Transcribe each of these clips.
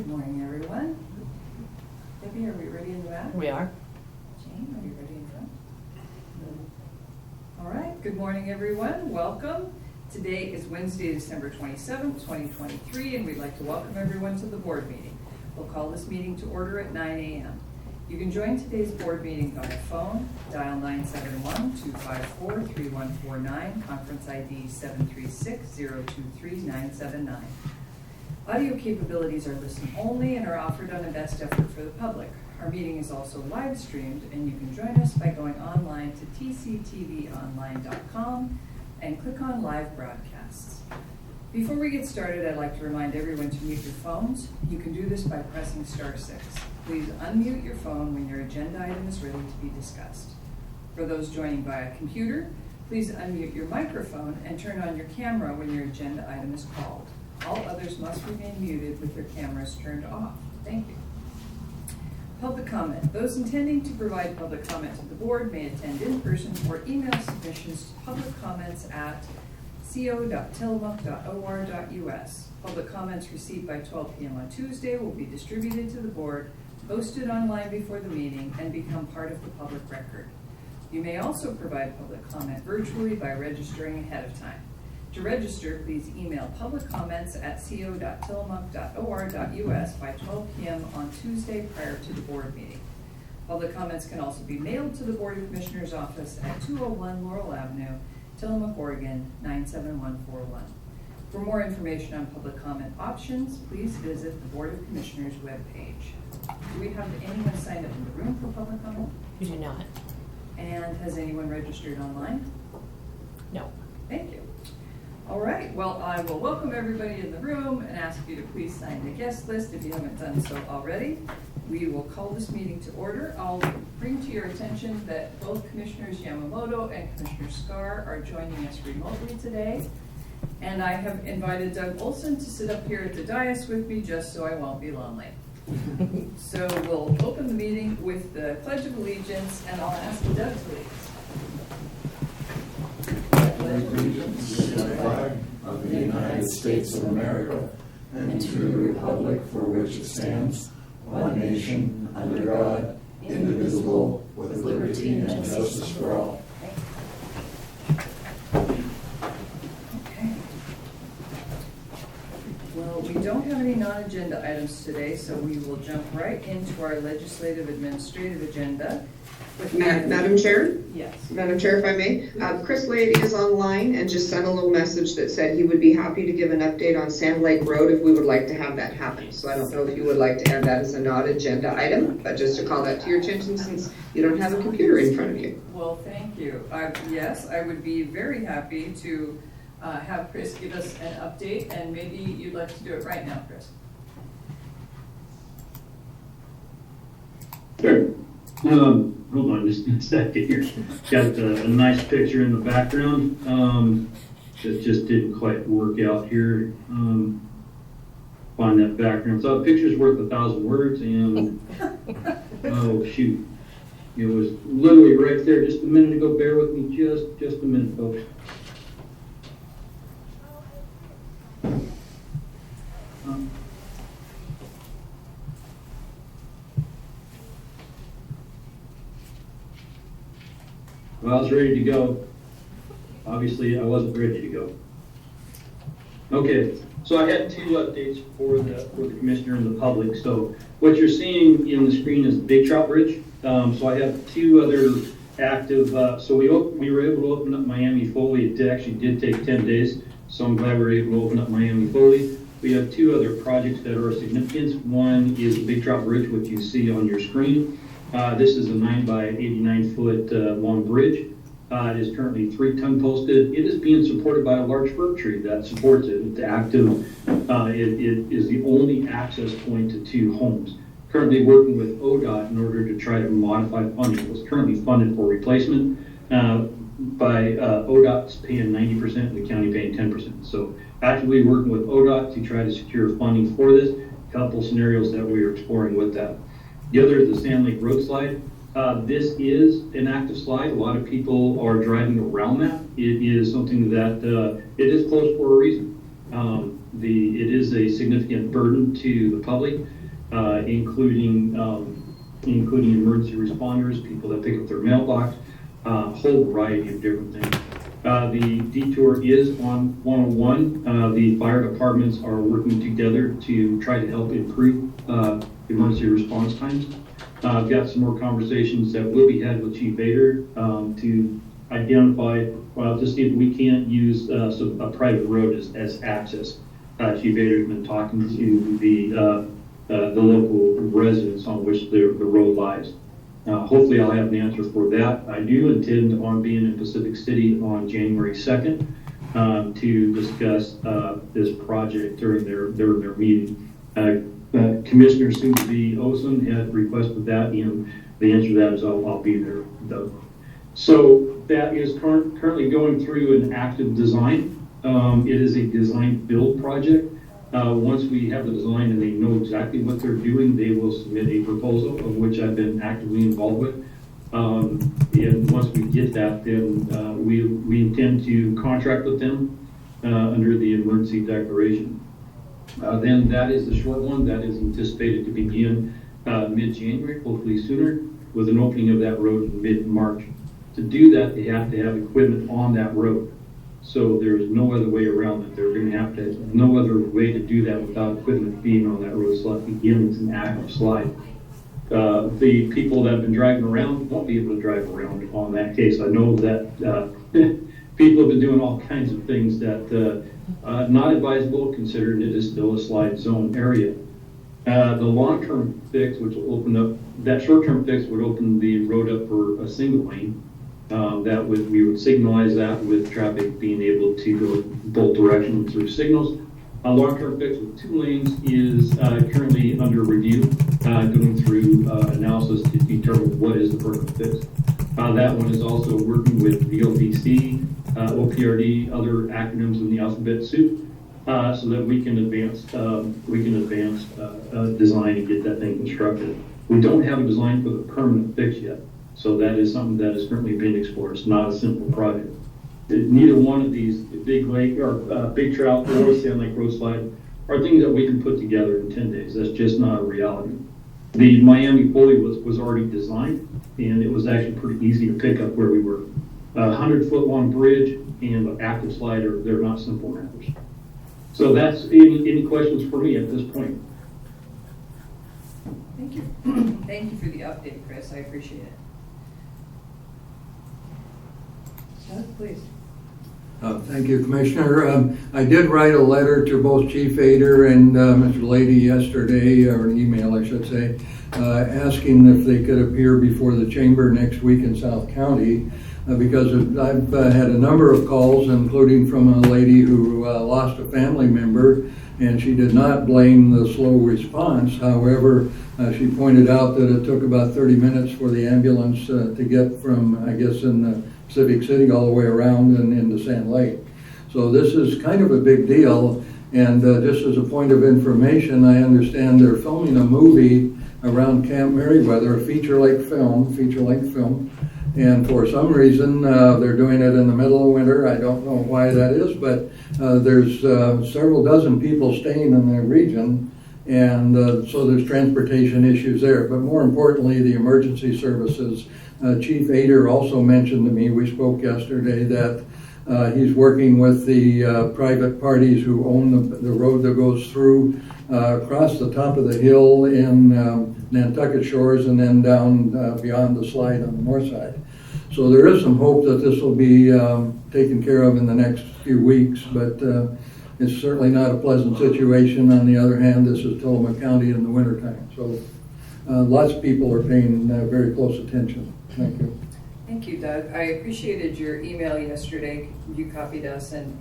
Good morning, everyone. Debbie, are we ready in the back? We are. Jane, are you ready in front? All right, good morning, everyone. Welcome. Today is Wednesday, December 27th, 2023, and we'd like to welcome everyone to the board meeting. We'll call this meeting to order at 9 a.m. You can join today's board meeting via phone, dial 971-254-3149, conference ID 736-023-979. Audio capabilities are listen only and are offered on a best effort for the public. Our meeting is also live streamed, and you can join us by going online to tctvonline.com and click on live broadcasts. Before we get started, I'd like to remind everyone to mute your phones. You can do this by pressing *6. Please unmute your phone when your agenda item is ready to be discussed. For those joining via computer, please unmute your microphone and turn on your camera when your agenda item is called. All others must remain muted with their cameras turned off. Thank you. Public comment. Those intending to provide public comment to the board may attend in person or email submissions to public comments at co.tillamook.or.us. Public comments received by 12 p.m. on Tuesday will be distributed to the board, posted online before the meeting, and become part of the public record. You may also provide public comment virtually by registering ahead of time. To register, please email public comments at co.tillamook.or.us by 12 p.m. on Tuesday prior to the board meeting. Public comments can also be mailed to the Board of Commissioners office at 201 Laurel Avenue, Tillamook, Oregon 97141. For more information on public comment options, please visit the Board of Commissioners webpage. Do we have anyone signed up in the room for public comment? We do not. And has anyone registered online? No. Thank you. All right, well, I will welcome everybody in the room and ask you to please sign the guest list if you haven't done so already. We will call this meeting to order. I'll bring to your attention that both Commissioners Yamamoto and Commissioner Scar are joining us remotely today. And I have invited Doug Olson to sit up here at the dais with me just so I won't be lonely. So we'll open the meeting with the Pledge of Allegiance, and I'll ask Doug to lead us. Allegiance to the flag of the United States of America and to the republic for which it stands, one nation, under God, indivisible, with liberty and justice for all. Okay. Well, we don't have any non-agenda items today, so we will jump right into our legislative administrative agenda. Madam Chair? Yes. Madam Chair, if I may. Chris Lady is online and just sent a little message that said he would be happy to give an update on Sand Lake Road if we would like to have that happen. So I don't know if you would like to have that as a non-agenda item, but just to call that to your attention since you don't have a computer in front of you. Well, thank you. Yes, I would be very happy to have Chris give us an update, and maybe you'd like to do it right now, Chris. Sure. Hold on just a second here. Got a nice picture in the background. That just didn't quite work out here. Find that background. So a picture's worth 1,000 words, and oh shoot, it was literally right there just a minute ago. Bear with me just a minute, folks. Well, I was ready to go. Obviously, I wasn't ready to go. Okay, so I had two updates for the commissioner and the public. So what you're seeing in the screen is the Big Trout Bridge. So I have two other active. So we were able to open up Miami Foley. It actually did take 10 days. So I'm glad we were able to open up Miami Foley. We have two other projects that are of significance. One is the Big Trout Bridge, which you see on your screen. This is a 9 by 89 foot long bridge. It is currently 3-ton posted. It is being supported by a large fir tree that supports it. It's active. It is the only access point to two homes. Currently working with ODOT in order to try to modify funding. It was currently funded for replacement by ODOT's paying 90% and the county paying 10%. So actively working with ODOT to try to secure funding for this. A couple scenarios that we are exploring with that. The other is the Sand Lake Road slide. This is an active slide. A lot of people are driving around that. It is something that it is closed for a reason. It is a significant burden to the public, including emergency responders, people that pick up their mailbox, a whole variety of different things. The detour is on 101. The fire departments are working together to try to help improve emergency response times. I've got some more conversations that will be had with Chief Vader to identify, to see if we can't use a private road as access. Chief Vader's been talking to the local residents on which the road lies. Hopefully I'll have an answer for that. I do intend on being in Pacific City on January 2nd to discuss this project during their meeting. Commissioner soon-to-be Olson had requested that, and the answer to that is I'll be there, though. So that is currently going through an active design. It is a design-build project. Once we have the design and they know exactly what they're doing, they will submit a proposal, of which I've been actively involved with. And once we get that, then we intend to contract with them under the emergency declaration. Then that is the short one. That is anticipated to begin mid-January, hopefully sooner, with an opening of that road in mid-March. To do that, they have to have equipment on that road. So there's no other way around it. They're going to have to, no other way to do that without equipment being on that road slide. Again, it's an active slide. The people that have been driving around won't be able to drive around on that case. I know that people have been doing all kinds of things that not advisable, considering it is still a slide zone area. The long-term fix, which will open up, that short-term fix would open the road up for a single lane. We would signalize that with traffic being able to go both directions through signals. A long-term fix with 2 lanes is currently under review, going through analysis to determine what is the perfect fix. That one is also working with VOPC, OPRD, other acronyms in the alphabet soup, so that we can advance design and get that thing constructed. We don't have a design for the permanent fix yet. So that is something that is currently being explored. It's not a simple project. Neither one of these big lake or big trout or Sand Lake road slide are things that we can put together in 10 days. That's just not a reality. The Miami Foley was already designed, and it was actually pretty easy to pick up where we were. 100-foot long bridge and an active slider, they're not simple matters. So that's any questions for me at this point? Thank you. Thank you for the update, Chris. I appreciate it. Doug, please. Thank you, Commissioner. I did write a letter to both Chief Ader and Mr. Lady yesterday, or an email, I should say, asking if they could appear before the chamber next week in South County, because I've had a number of calls, including from a lady who lost a family member, and she did not blame the slow response. However, she pointed out that it took about 30 minutes for the ambulance to get from, I guess, in the Pacific City all the way around and into Sand Lake. So this is kind of a big deal. And just as a point of information, I understand they're filming a movie around Camp Meriwether, a feature-length film. And for some reason, they're doing it in the middle of winter. I don't know why that is, but there's several dozen people staying in the region. And so there's transportation issues there. But more importantly, the emergency services. Chief Ader also mentioned to me, we spoke yesterday, that he's working with the private parties who own the road that goes through across the top of the hill in Nantucket Shores and then down beyond the slide on the north side. So there is some hope that this will be taken care of in the next few weeks, but it's certainly not a pleasant situation. On the other hand, this is Tillamook County in the wintertime. So lots of people are paying very close attention. Thank you. Thank you, Doug. I appreciated your email yesterday. You copied us, and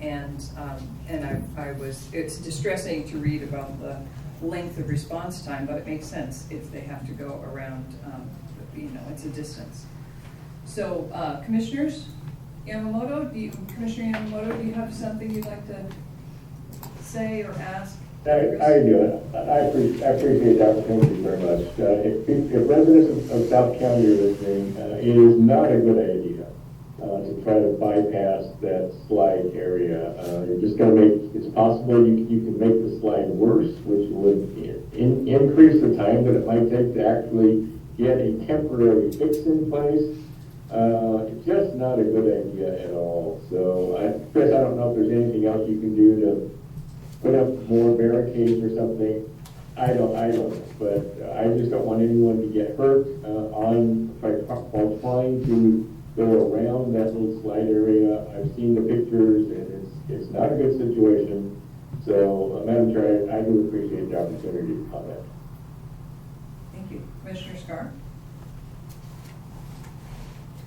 it's distressing to read about the length of response time, but it makes sense if they have to go around, it's a distance. So, Commissioners, Commissioner Yamamoto, do you have something you'd like to say or ask? I do. I appreciate the opportunity very much. If residents of South County are listening, it is not a good idea to try to bypass that slide area. You're just gonna it's possible you can make the slide worse, which would increase the time that it might take to actually get a temporary fix in place. It's just not a good idea at all. So, Chris, I don't know if there's anything else you can do to put up more barricades or something. I don't know, but I just don't want anyone to get hurt while trying to go around that little slide area. I've seen the pictures, and it's not a good situation. So, Madam Chair, I do appreciate the opportunity to comment. Thank you. Commissioner Scar?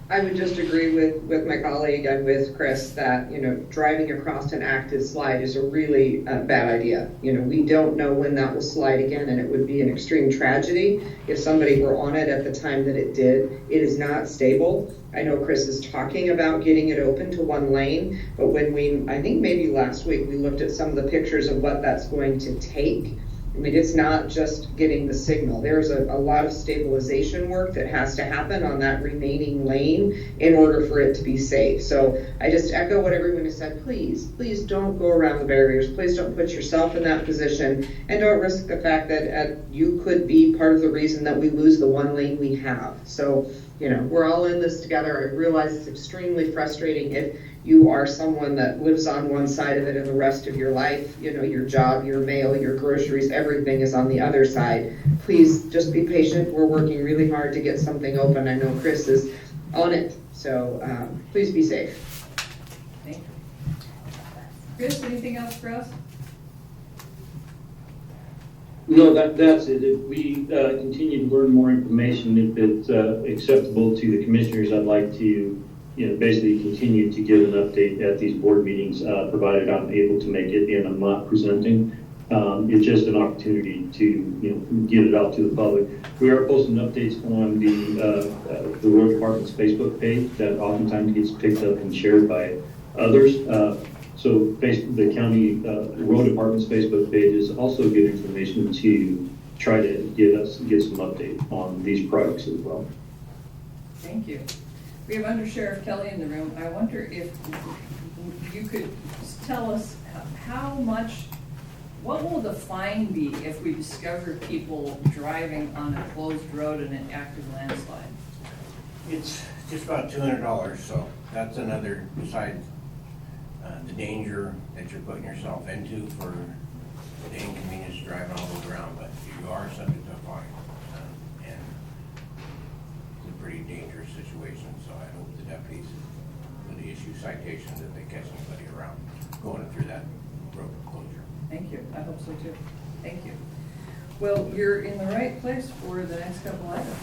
I would just agree with my colleague and with Chris that, driving across an active slide is a really bad idea. We don't know when that will slide again, and it would be an extreme tragedy if somebody were on it at the time that it did. It is not stable. I know Chris is talking about getting it open to one lane, but when I think maybe last week, we looked at some of the pictures of what that's going to take. I mean, it's not just getting the signal. There's a lot of stabilization work that has to happen on that remaining lane in order for it to be safe. So I just echo what everyone has said. Please don't go around the barriers. Please don't put yourself in that position, and don't risk the fact that you could be part of the reason that we lose the one lane we have. So, we're all in this together. I realize it's extremely frustrating if you are someone that lives on one side of it and the rest of your life, your job, your mail, your groceries, everything is on the other side. Please just be patient. We're working really hard to get something open. I know Chris is on it, so please be safe. Thank you. Chris, anything else for us? No, that's it. If we continue to learn more information, if it's acceptable to the commissioners, I'd like to, basically continue to give an update at these board meetings, provided I'm able to make it and I'm not presenting. It's just an opportunity to, get it out to the public. We are posting updates on the road department's Facebook page that oftentimes gets picked up and shared by others. So the county road department's Facebook page is also good information to try to get some update on these projects as well. Thank you. We have Under-Sheriff Kelly in the room. I wonder if you could tell us what will the fine be if we discover people driving on a closed road in an active landslide? It's just about $200, so that's another, besides the danger that you're putting yourself into for the inconvenience of driving all the way around, but you are subject to a fine. And it's a pretty dangerous situation, so I hope the deputies, when they issue citations, that they catch somebody around going through that road closure. Thank you. I hope so too. Thank you. Well, you're in the right place for the next couple items.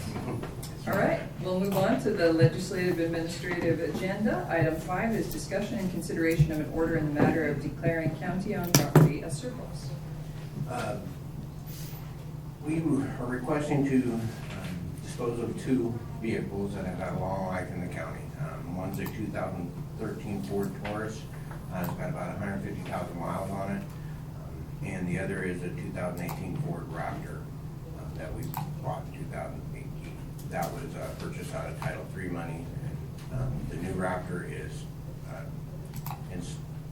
All right, we'll move on to the legislative administrative agenda. Item 5 is discussion and consideration of an order in the matter of declaring county-owned property as surplus. We are requesting to dispose of 2 vehicles that have had a long life in the county. One's a 2013 Ford Taurus. It's got about 150,000 miles on it. And the other is a 2018 Ford Raptor that we bought in 2018. That was purchased out of Title III money. The new Raptor is,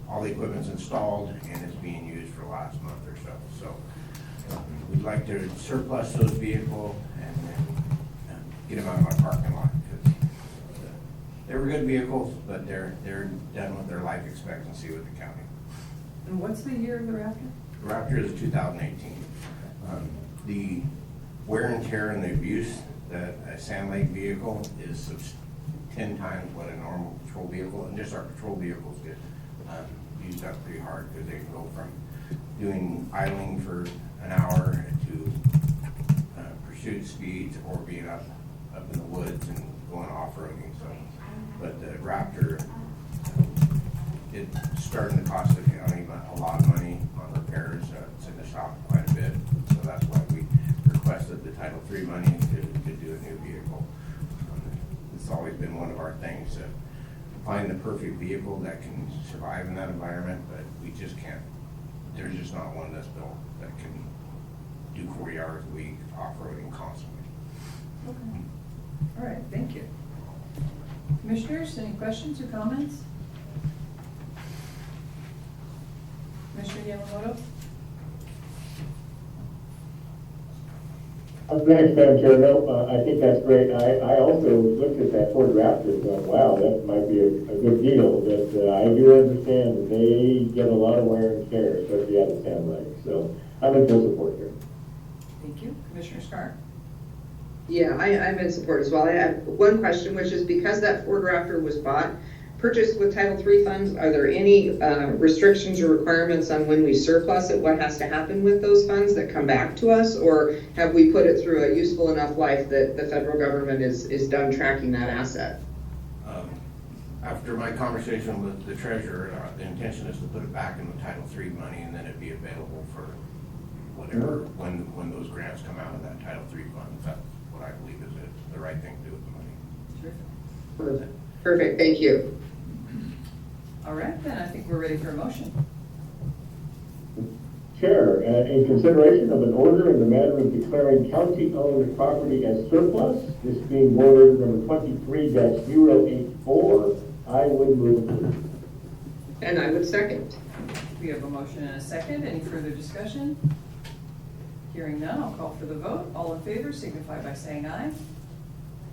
all the equipment's installed and is being used for the last month or so. So we'd like to surplus those vehicles and then get them out of our parking lot. Because they were good vehicles, but they're done with their life expectancy with the county. And what's the year of the Raptor? The Raptor is 2018. The wear and tear and the abuse that a Sand Lake vehicle is 10 times what a normal patrol vehicle, and just our patrol vehicles get used up pretty hard because they can go from doing idling for an hour to pursuit speeds or being up in the woods and going off-roading. So, but the Raptor, it's starting to cost the county a lot of money on repairs. It's in the shop quite a bit, so that's why we requested the Title III money to do a new vehicle. It's always been one of our things to find the perfect vehicle that can survive in that environment, but we just can't. There's just not one that's built that can do 40 hours a week off-roading constantly. Okay. All right, thank you. Commissioners, any questions or comments? Commissioner Yamamoto? Thanks, Madam Chair. No, I think that's great. I also looked at that Ford Raptor and thought, wow, that might be a good deal. But I do understand that they get a lot of wear and tear, especially out of Sand Lake. So I'm in full support here. Thank you. Commissioner Scar? Yeah, I'm in support as well. I have one question, which is because that Ford Raptor was purchased with Title III funds, are there any restrictions or requirements on when we surplus it, what has to happen with those funds that come back to us? Or have we put it through a useful enough life that the federal government is done tracking that asset? After my conversation with the treasurer, the intention is to put it back in the Title III money, and then it'd be available for whatever, when those grants come out of that Title III fund. That's what I believe is the right thing to do with the money. Terrific. Perfect, thank you. All right, then I think we're ready for a motion. Chair, in consideration of an order in the matter of declaring county-owned property as surplus, this being order number 23-084, I would move approval. And I would second. We have a motion and a second. Any further discussion? Hearing none, I'll call for the vote. All in favor signify by saying aye.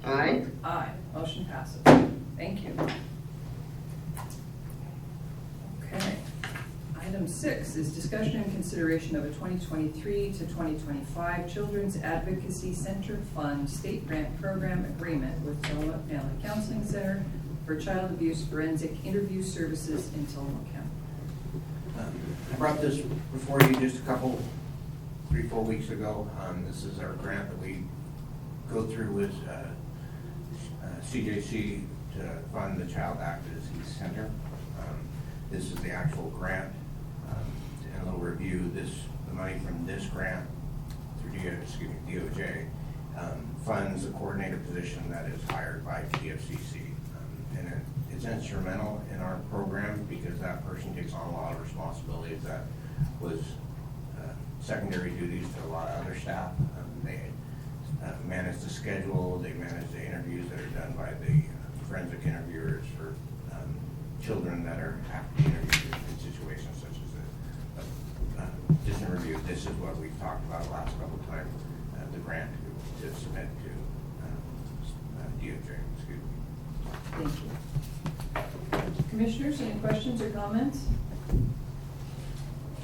Aye. Aye. Motion passes. Thank you. Okay. Item 6 is discussion and consideration of a 2023 to 2025 Children's Advocacy Center Fund State Grant Program Agreement with Tillamook Family Counseling Center for Child Abuse Forensic Interview Services in Tillamook County. I brought this before you just 3-4 weeks ago. This is our grant that we go through with CJC to fund the Child Advocacy Center. This is the actual grant. And a little review, the money from this grant through DOJ funds a coordinator position that is hired by TFCC. And it's instrumental in our program because that person takes on a lot of responsibilities that was secondary duties to a lot of other staff. They manage the schedule, they manage the interviews that are done by the forensic interviewers for children that have to be interviewed in situations such as this interview. This is what we've talked about the last couple of times, the grant to submit to DOJ. Excuse me. Thank you. Commissioners, any questions or comments?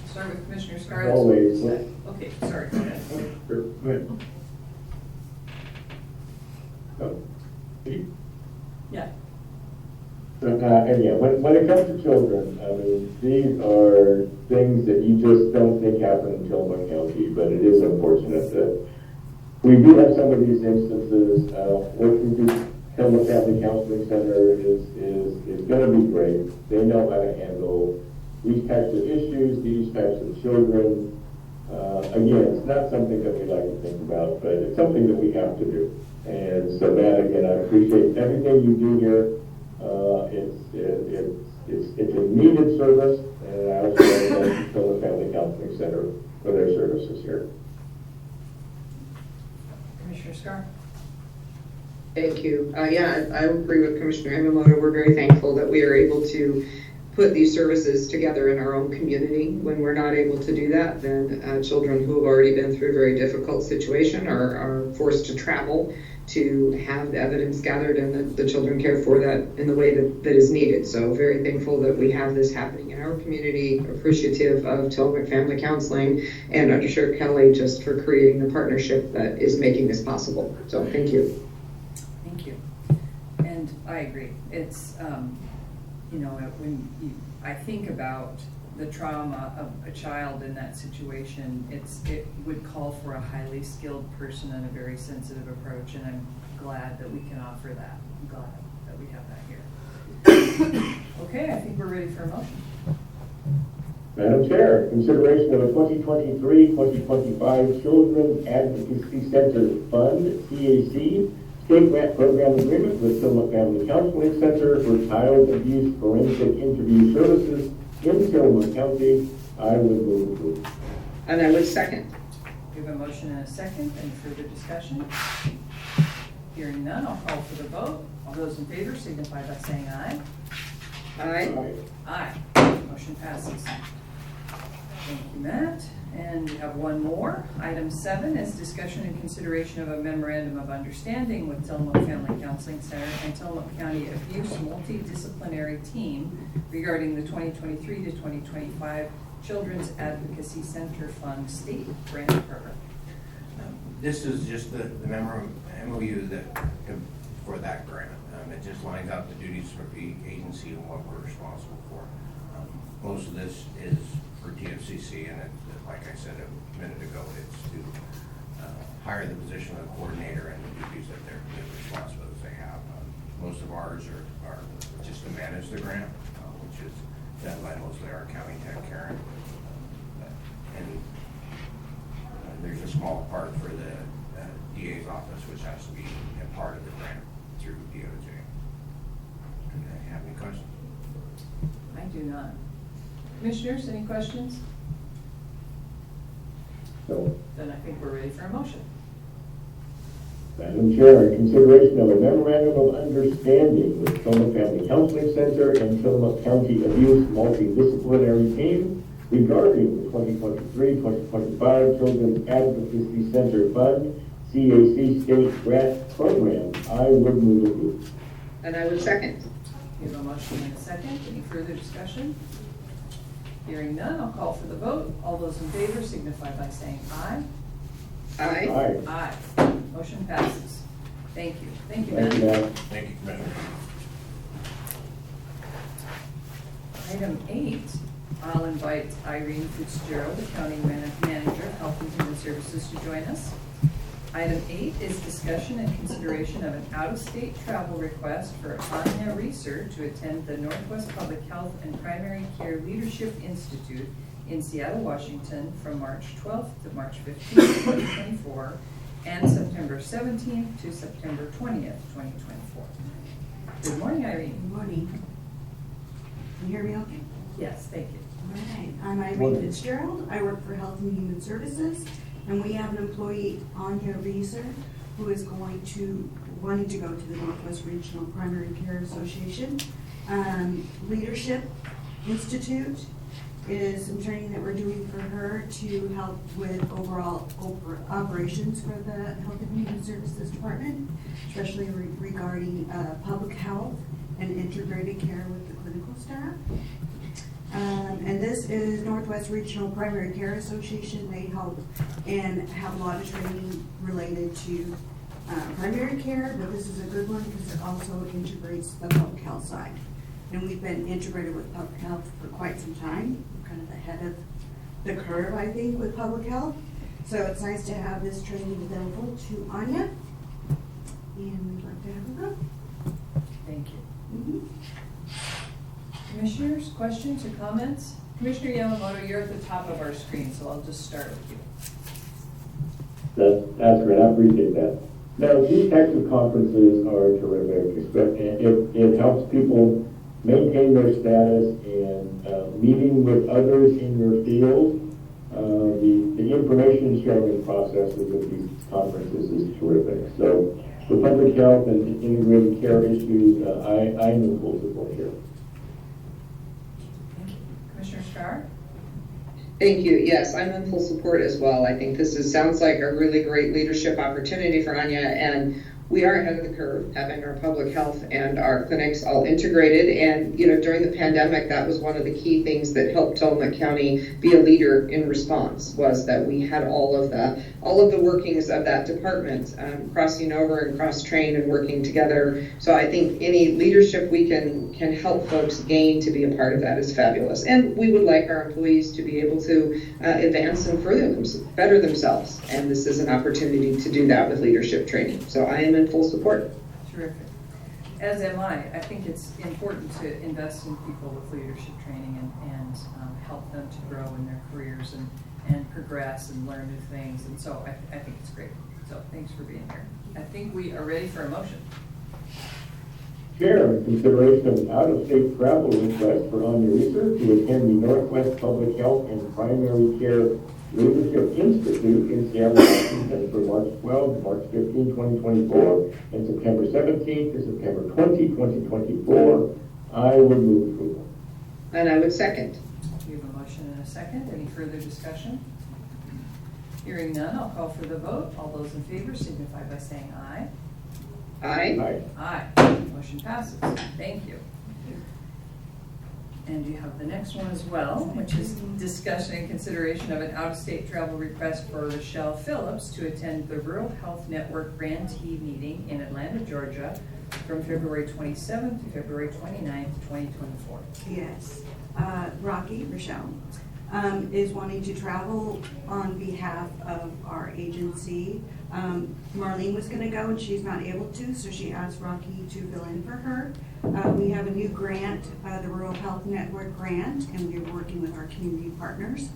Start with Commissioner Scarlett. Always. Okay, sorry, go ahead. Go ahead. Oh. Yeah. And yeah, when it comes to children, I mean, these are things that you just don't think happen in Tillamook County, but it is unfortunate that we do have some of these instances. Working through Tillamook Family Counseling Center is going to be great. They know how to handle these types of issues, these types of children. Again, it's not something that we like to think about, but it's something that we have to do. And so that, again, I appreciate everything you do here. It's a needed service, and I also want to thank the Family Counseling Center for their services here. Commissioner Scar. Thank you. Yeah, I agree with Commissioner Yamamoto. We're very thankful that we are able to put these services together in our own community. When we're not able to do that, then children who have already been through a very difficult situation are forced to travel to have the evidence gathered and the children cared for that in the way that is needed. So very thankful that we have this happening in our community, appreciative of Tillamook Family Counseling and Under Sheriff Kelly just for creating the partnership that is making this possible. So thank you. Thank you. And I agree. It's, when I think about the trauma of a child in that situation, it would call for a highly skilled person and a very sensitive approach, and I'm glad that we can offer that. I'm glad that we have that here. Okay, I think we're ready for a motion. Madam Chair, consideration of a 2023-2025 Children's Advocacy Center Fund, CAC, State Grant Program Agreement with Tillamook Family Counseling Center for Child Abuse Forensic Interview Services in Tillamook County. I would move approval. And I would second. We have a motion and a second. Any further discussion? Hearing none, I'll call for the vote. All those in favor signify by saying aye. Aye. Aye. Motion passes. Thank you, Matt. And we have one more. Item 7 is discussion and consideration of a memorandum of understanding with Tillamook Family Counseling Center and Tillamook County Abuse Multidisciplinary Team regarding the 2023 to 2025 Children's Advocacy Center Fund State Grant Program. This is just the MOU that, for that grant. It just lines out the duties for the agency and what we're responsible for. Most of this is for TFCC, and like I said a minute ago, it's to hire the position of coordinator and the duties that the responsibilities they have. Most of ours are just to manage the grant, which is done by mostly our county tech, Karen. And there's a small part for the DA's office, which has to be a part of the grant through DOJ. Do you have any questions? I do not. Commissioners, any questions? So, Then I think we're ready for a motion. Madam Chair, in consideration of a memorandum of understanding with Tillamook Family Counseling Center and Tillamook County Abuse Multidisciplinary Team regarding the 2023-2025 Children's Advocacy Center Fund CAC State Grant Program, I would move it. And I would second. We have a motion and a second. Any further discussion? Hearing none, I'll call for the vote. All those in favor signify by saying aye. Aye. Aye. Aye. Motion passes. Thank you. Thank you, Thank you, Matt. Madam. Thank you, Commissioner. Item 8, I'll invite Irene Fitzgerald, the County Manager of Health and Human Services, to join us. Item 8 is discussion and consideration of an out-of-state travel request for Anya Reeser to attend the Northwest Public Health and Primary Care Leadership Institute in Seattle, Washington from March 12th to March 15th, 2024, and September 17th to September 20th, 2024. Good morning, Irene. Good morning. Can you hear me okay? Yes, thank you. All right, I'm Irene Morning. Fitzgerald. I work for Health and Human Services, and we have an employee, Anya Reeser, who is wanting to go to the Northwest Regional Primary Care Association. Leadership Institute is some training that we're doing for her to help with overall operations for the Health and Human Services Department, especially regarding public health and integrated care with the clinical staff. And this is Northwest Regional Primary Care Association. They help and have a lot of training related to primary care, but this is a good one because it also integrates the public health side. And we've been integrated with public health for quite some time. We're kind of ahead of the curve, I think, with public health. So it's nice to have this training available to Anya. And we'd like to have her go. Thank you. Mhm. Commissioners, questions or comments? Commissioner Yamamoto, you're at the top of our screen, so I'll just start with you. That's great, I appreciate that. Now, these types of conferences are terrific. It helps people maintain their status and meeting with others in your field. The information sharing processes of these conferences is terrific. So the public health and integrated care issues, I'm in full support here. Thank you. Commissioner Starr? Thank you. Yes, I'm in full support as well. I think this sounds like a really great leadership opportunity for Anya, and we are ahead of the curve, having our public health and our clinics all integrated. And, you know, during the pandemic, that was one of the key things that helped Tillamook County be a leader in response, was that we had all of the workings of that department crossing over and cross-trained and working together. So I think any leadership we can help folks gain to be a part of that is fabulous. And we would like our employees to be able to advance and better themselves. And this is an opportunity to do that with leadership training. So I am in full support. Terrific. As am I. I think it's important to invest in people with leadership training and help them to grow in their careers and progress and learn new things. And so I think it's great. So thanks for being here. I think we are ready for a motion. Chair, in consideration of an out-of-state travel request for Anya Reeser to attend the Northwest Public Health and Primary Care Leadership Institute in Seattle, Washington for March 12 to March 15, 2024, and September 17th to September 20, 2024. I would move approval. And I would second. We have a motion and a second. Any further discussion? Hearing none, I'll call for the vote. All those in favor signify by saying aye. Aye. Aye. Aye. Motion passes. Thank you. And you have the next one as well, which is discussion and consideration of an out-of-state travel request for Rochelle Phillips to attend the Rural Health Network grantee meeting in Atlanta, Georgia, from February 27th to February 29th, 2024. Yes. Rochelle, is wanting to travel on behalf of our agency. Marlene was gonna go and she's not able to, so she asked Rocky to fill in for her. We have a new grant, the Rural Health Network grant, and we're working with our community partners.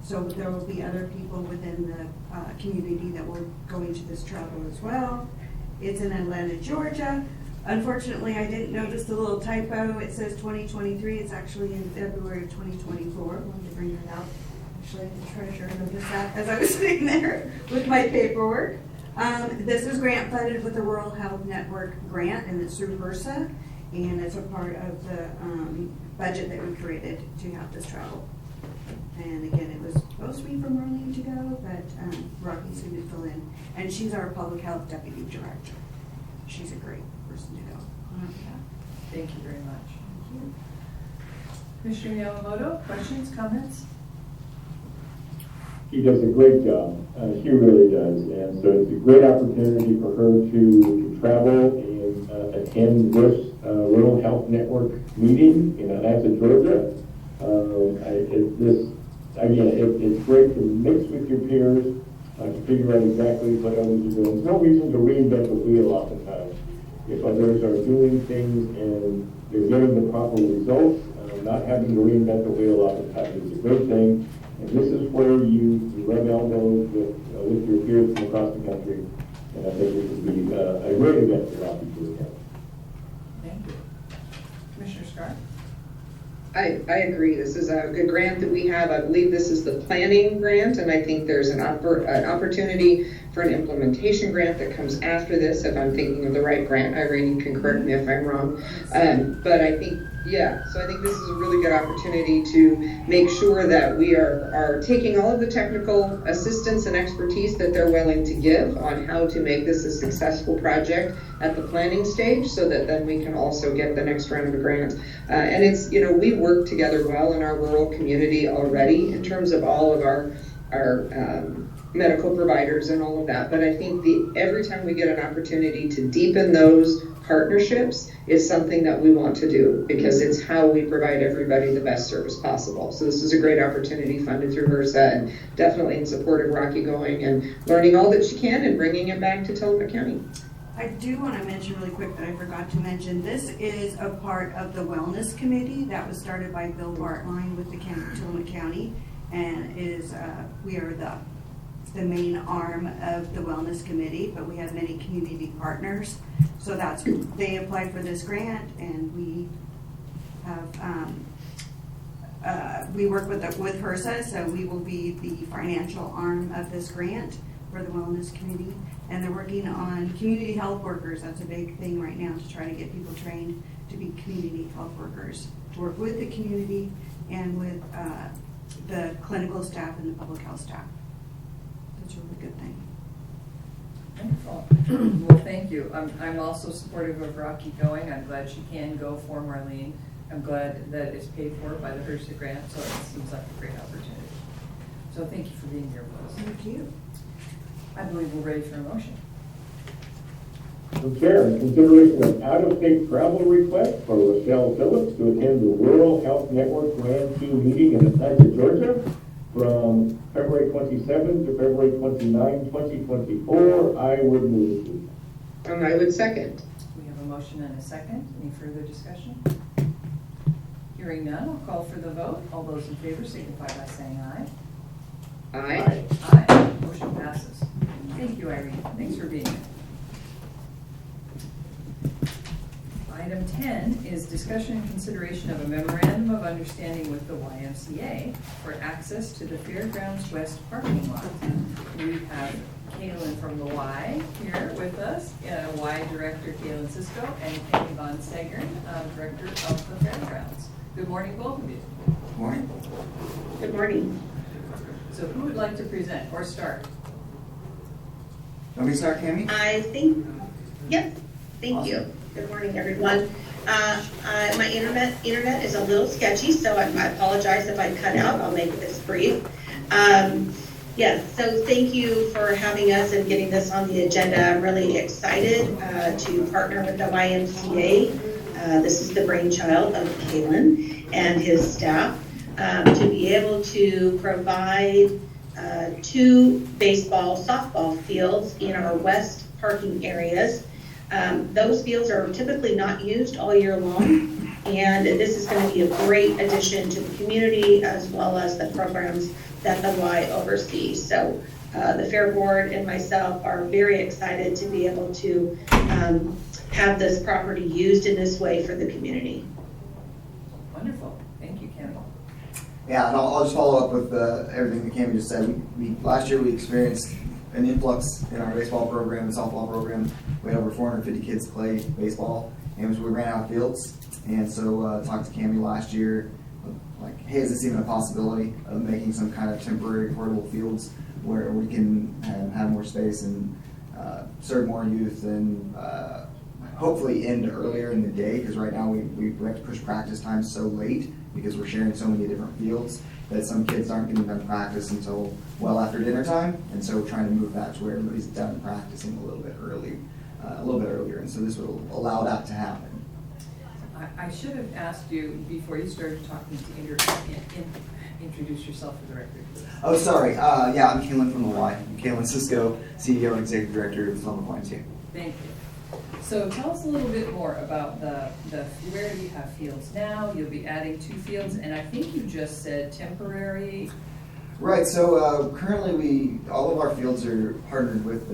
So there will be other people within the community that will go into this travel as well. It's in Atlanta, Georgia. Unfortunately, I didn't notice the little typo. It says 2023. It's actually in February of 2024. I wanted to bring that out. Actually, the treasurer noticed that as I was sitting there with my paperwork. This is grant funded with the Rural Health Network grant, and it's through HRSA, and it's a part of the budget that we created to have this travel. And again, it was supposed to be for Marlene to go, but Rocky's going to fill in. And she's our public health deputy director. She's a great person to go on our behalf. Thank you very much. Thank you. Commissioner Yamamoto, questions, comments? She does a great job. She really does. And so it's a great opportunity for her to travel and attend this Rural Health Network meeting in Atlanta, Georgia. It's great to mix with your peers, to figure out exactly what others are doing. There's no reason to reinvent the wheel oftentimes. If others are doing things and they're getting the proper results, not having to reinvent the wheel oftentimes is a good thing. And this is where you rub elbows with your peers from across the country. And I think this would be a great event for Rocky to attend. Thank you. Commissioner Scarr? I agree. This is a good grant that we have. I believe this is the planning grant, and I think there's an opportunity for an implementation grant that comes after this, if I'm thinking of the right grant. Irene, you can correct me if I'm wrong. But I think, so I think this is a really good opportunity to make sure that we are taking all of the technical assistance and expertise that they're willing to give on how to make this a successful project at the planning stage, so that then we can also get the next round of a grant. And it's, we work together well in our rural community already in terms of all of our medical providers and all of that. But I think every time we get an opportunity to deepen those partnerships is something that we want to do, because it's how we provide everybody the best service possible. So this is a great opportunity funded through HRSA, and definitely in support of Rocky going and learning all that she can and bringing it back to Tillamook County. I do want to mention really quick that I forgot to mention, this is a part of the Wellness Committee that was started by Bill Bartline with the Tillamook County, and we are the main arm of the Wellness Committee, but we have many community partners. So they applied for this grant, and we have we work with HRSA, so we will be the financial arm of this grant for the Wellness Committee. And they're working on community health workers. That's a big thing right now, to try to get people trained to be community health workers, to work with the community and with the clinical staff and the public health staff. That's a really good thing. Wonderful. Well, thank you. I'm also supportive of Rocky going. I'm glad she can go for Marlene. I'm glad that it's paid for by the HRSA grant, so it seems like a great opportunity. So thank you for being here with us. Thank you. I believe we're ready for a motion. Madam Chair, in consideration of out-of-state travel request for Rochelle Phillips to attend the Rural Health Network grantee meeting in Atlanta, Georgia, from February 27 to February 29, 2024, I would move. I would second. We have a motion and a second. Any further discussion? Hearing none, I'll call for the vote. All those in favor signify by saying aye. Aye. Aye. Motion passes. Thank you, Irene. Thanks for being here. I Item 10 is discussion and consideration of a memorandum of understanding with the YMCA for access to the Fairgrounds West parking lot. We have Kaylin from the Y here with us, Y Director Kaylin Cisco, and Penny Von Stegern, Director of the Fairgrounds. Good morning, both of you. Morning. Good morning. So who would like to present or start? Want me to start, Cammy? I think, yep, thank you. Good morning, everyone. My internet is a little sketchy, so I apologize if I cut out. I'll make this brief. Yes, so thank you for having us and getting this on the agenda. I'm really excited to partner with the YMCA. This is the brainchild of Kalen and his staff to be able to provide 2 baseball, softball fields in our west parking areas. Those fields are typically not used all year long, and this is going to be a great addition to the community as well as the programs that the Y oversees. So the Fair Board and myself are very excited to be able to have this property used in this way for the community. Wonderful. Thank you, Cammy. Yeah, and I'll just follow up with everything that Cammy just said. Last year we experienced an influx in our baseball program and softball program. We had over 450 kids play baseball, and we ran out of fields. And so talked to Cammy last year, like, hey, is this even a possibility of making some kind of temporary portable fields where we can have more space and serve more youth and hopefully end earlier in the day, because right now we have to push practice time so late because we're sharing so many different fields that some kids aren't getting done practice until well after dinner time, and so we're trying to move that to where everybody's done practicing a little bit earlier, and so this will allow that to happen. I should have asked you before you started talking to introduce yourself for the record. Oh, sorry. Yeah, I'm Kaylin from the Y. I'm Kaylin Cisco, CEO and Executive Director of the Summit YMCA. Thank you. So tell us a little bit more about the where do you have fields now? You'll be adding 2 fields, and I think you just said temporary. Right. So currently, all of our fields are partnered with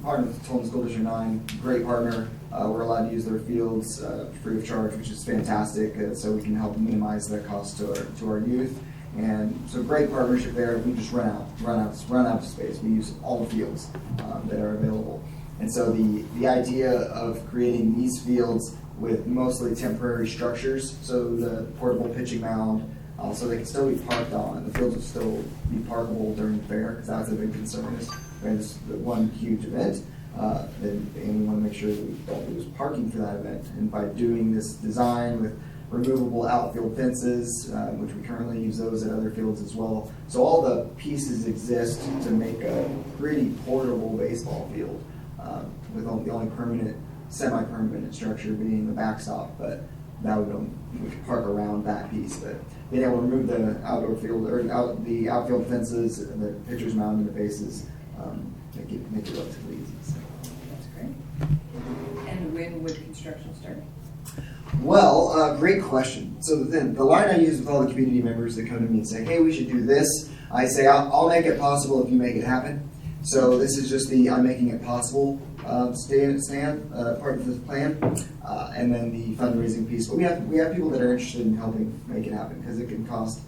Tolman School District 9. Great partner. We're allowed to use their fields free of charge, which is fantastic. So we can help minimize the cost to our youth. And so great partnership there. We just run out of space. We use all the fields that are available. And so the idea of creating these fields with mostly temporary structures, so the portable pitching mound, so they can still be parked on. The fields will still be parkable during the fair, because that's a big concern. Is we have this one huge event, and we want to make sure that we don't lose parking for that event. And by doing this design with removable outfield fences, which we currently use those at other fields as well. So all the pieces exist to make a pretty portable baseball field, with the only permanent, semi-permanent structure being the backstop, but that we could park around that piece. But being able to remove the the outfield fences, the pitcher's mound, and the bases, make it relatively easy. So. That's great. And when would construction start? Well, great question. So the line I use with all the community members that come to me and say, hey, we should do this, I say, I'll make it possible if you make it happen. So this is just the I'm making it possible stand part of the plan, and then the fundraising piece. But we have people that are interested in helping make it happen, because it can cost,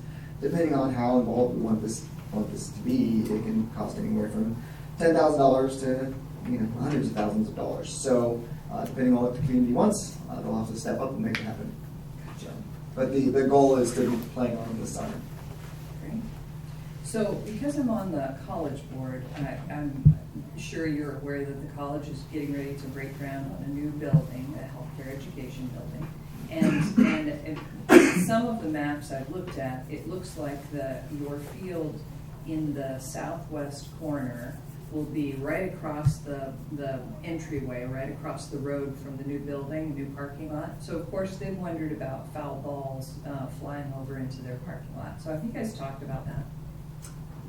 depending on how involved we want this to be, it can cost anywhere from $10,000 to hundreds of thousands of dollars. So depending on what the community wants, they'll have to step up and make it happen. So, but the goal is to be playing on this summer. Great. So because I'm on the college board, I'm sure you're aware that the college is getting ready to break ground on a new building, a healthcare education building. And some of the maps I've looked at, it looks like your field in the southwest corner will be right across the entryway, right across the road from the new building, new parking lot. So of course they've wondered about foul balls flying over into their parking lot. So have you guys talked about that?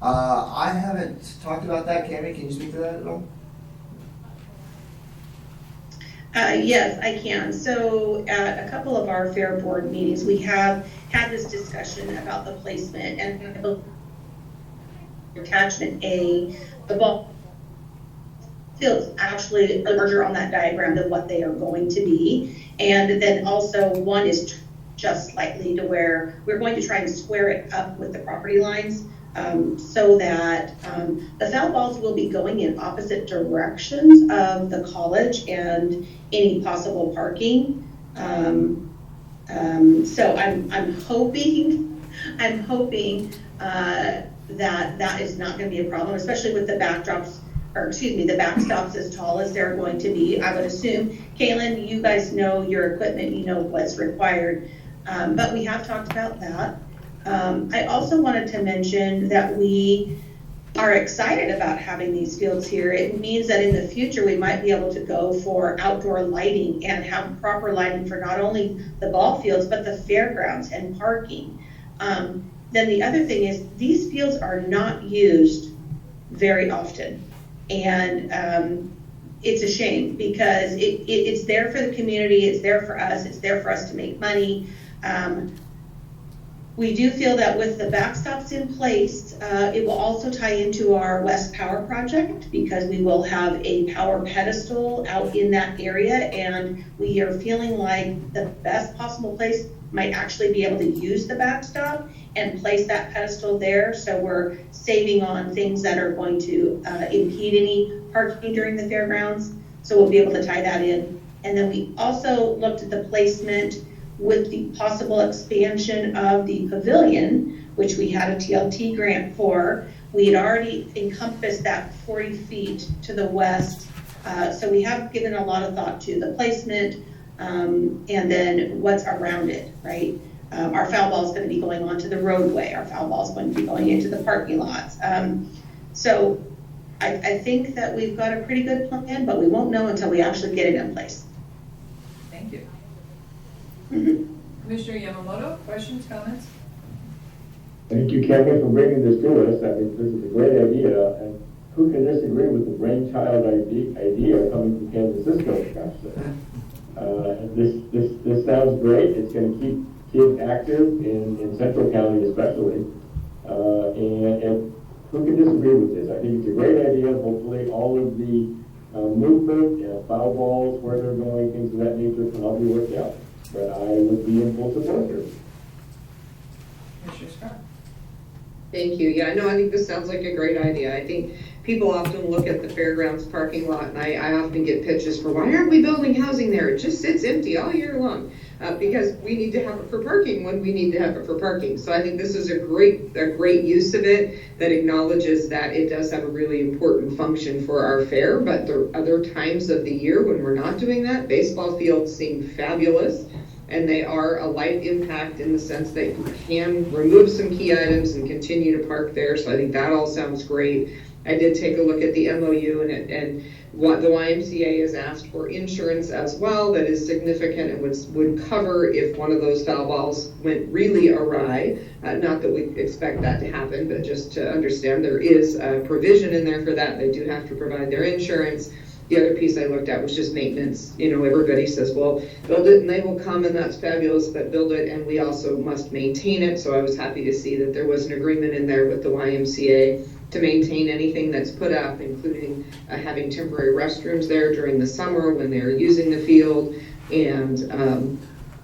I haven't talked about that. Cammy, can you speak to that at all? Yes, I can. So at a couple of our fair board meetings, we have had this discussion about the placement, and attachment A, the ball fields actually larger on that diagram than what they are going to be. And then also one is just slightly to where we're going to try and square it up with the property lines, so that the foul balls will be going in opposite directions of the college and any possible parking. So I'm hoping that is not going to be a problem, especially with the backdrops, or excuse me, the backstops as tall as they're going to be. I would assume, Kaylin, you guys know your equipment, you know what's required, but we have talked about that. I also wanted to mention that we are excited about having these fields here. It means that in the future we might be able to go for outdoor lighting and have proper lighting for not only the ball fields but the fairgrounds and parking. Then the other thing is these fields are not used very often, and it's a shame because it's there for the community, it's there for us, it's there for us to make money. We do feel that with the backstops in place, it will also tie into our West Power project because we will have a power pedestal out in that area, and we are feeling like the best possible place might actually be able to use the backstop and place that pedestal there. So we're saving on things that are going to impede any parking during the fairgrounds. So we'll be able to tie that in. And then we also looked at the placement with the possible expansion of the pavilion, which we had a TLT grant for. We had already encompassed that 40 feet to the west. So we have given a lot of thought to the placement and then what's around it, right? Our foul ball is going to be going onto the roadway. Our foul ball is going to be going into the parking lots. So I think that we've got a pretty good plan, but we won't know until we actually get it in place. Thank you. Mm-hmm. Commissioner Yamamoto, questions, comments? Thank you, Kevin, for bringing this to us. I think this is a great idea, and who can disagree with the brainchild idea coming from Kansas Cisco? This sounds great. It's going to keep kids active in Central County especially, and who can disagree with this? I think it's a great idea. Hopefully all of the movement, foul balls, where they're going, things of that nature can all be worked out. But I would be in full support here. Commissioner Scott. Thank you. Yeah, no, I think this sounds like a great idea. I think people often look at the fairgrounds parking lot, and I often get pitches for why aren't we building housing there? It just sits empty all year long because we need to have it for parking when we need to have it for parking. So I think this is a great use of it that acknowledges that it does have a really important function for our fair. But there are other times of the year when we're not doing that. Baseball fields seem fabulous. And they are a light impact in the sense that you can remove some key items and continue to park there. So I think that all sounds great. I did take a look at the MOU, and what the YMCA has asked for insurance as well that is significant and would cover if one of those foul balls went really awry. Not that we expect that to happen, but just to understand there is a provision in there for that. They do have to provide their insurance. The other piece I looked at was just maintenance. You know, everybody says, well, build it and they will come and that's fabulous, but build it and we also must maintain it. So I was happy to see that there was an agreement in there with the YMCA to maintain anything that's put up, including having temporary restrooms there during the summer when they're using the field, and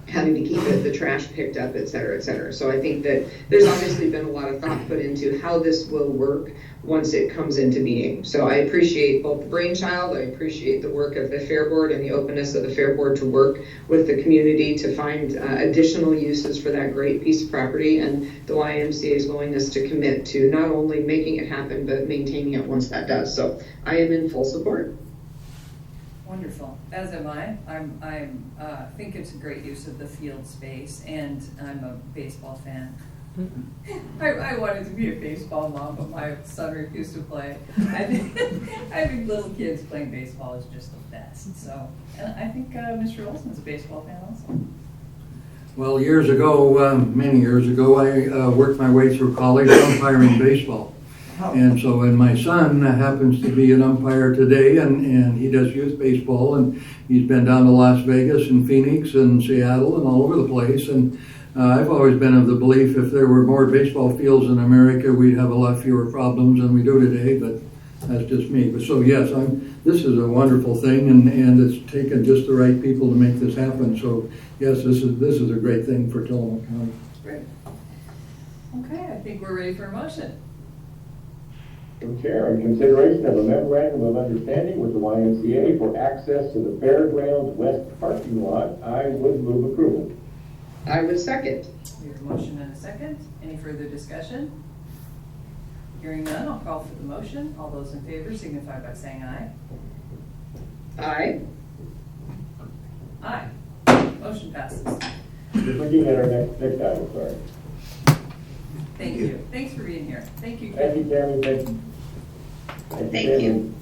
having to keep the trash picked up, et cetera, et cetera. So I think that there's obviously been a lot of thought put into how this will work once it comes into being. So I appreciate both the brainchild, I appreciate the work of the Fair Board and the openness of the Fair Board to work with the community to find additional uses for that great piece of property, and the YMCA's willingness to commit to not only making it happen, but maintaining it once that does. So I am in full support. Wonderful, as am I. I think it's a great use of the field space, and I'm a baseball fan. I wanted to be a baseball mom, but my son refused to play. I think little kids playing baseball is just the best. So, and I think Mr. Olson's a baseball fan also. Well, years ago, many years ago, I worked my way through college umpiring baseball. And so, and my son happens to be an umpire today, and he does youth baseball, and he's been down to Las Vegas and Phoenix and Seattle and all over the place. And I've always been of the belief if there were more baseball fields in America, we'd have a lot fewer problems than we do today. But That's just me. But so yes, this is a wonderful thing, and it's taken just the right people to make this happen. So yes, this is a great thing for Tillamook County. Great. Okay, I think we're ready for a motion. Madam Chair, in consideration of a memorandum of understanding with the YMCA for access to the Fairgrounds West parking lot, I would move approval. I would second. We have a motion and a second. Any further discussion? Hearing none, I'll call for the motion. All those in favor signify by saying aye. Aye. Aye. Motion passes. Just looking at our next item, sorry. Thank you. Thanks for being here. Thank you. Thank you, Tammy, thank you. Thank you.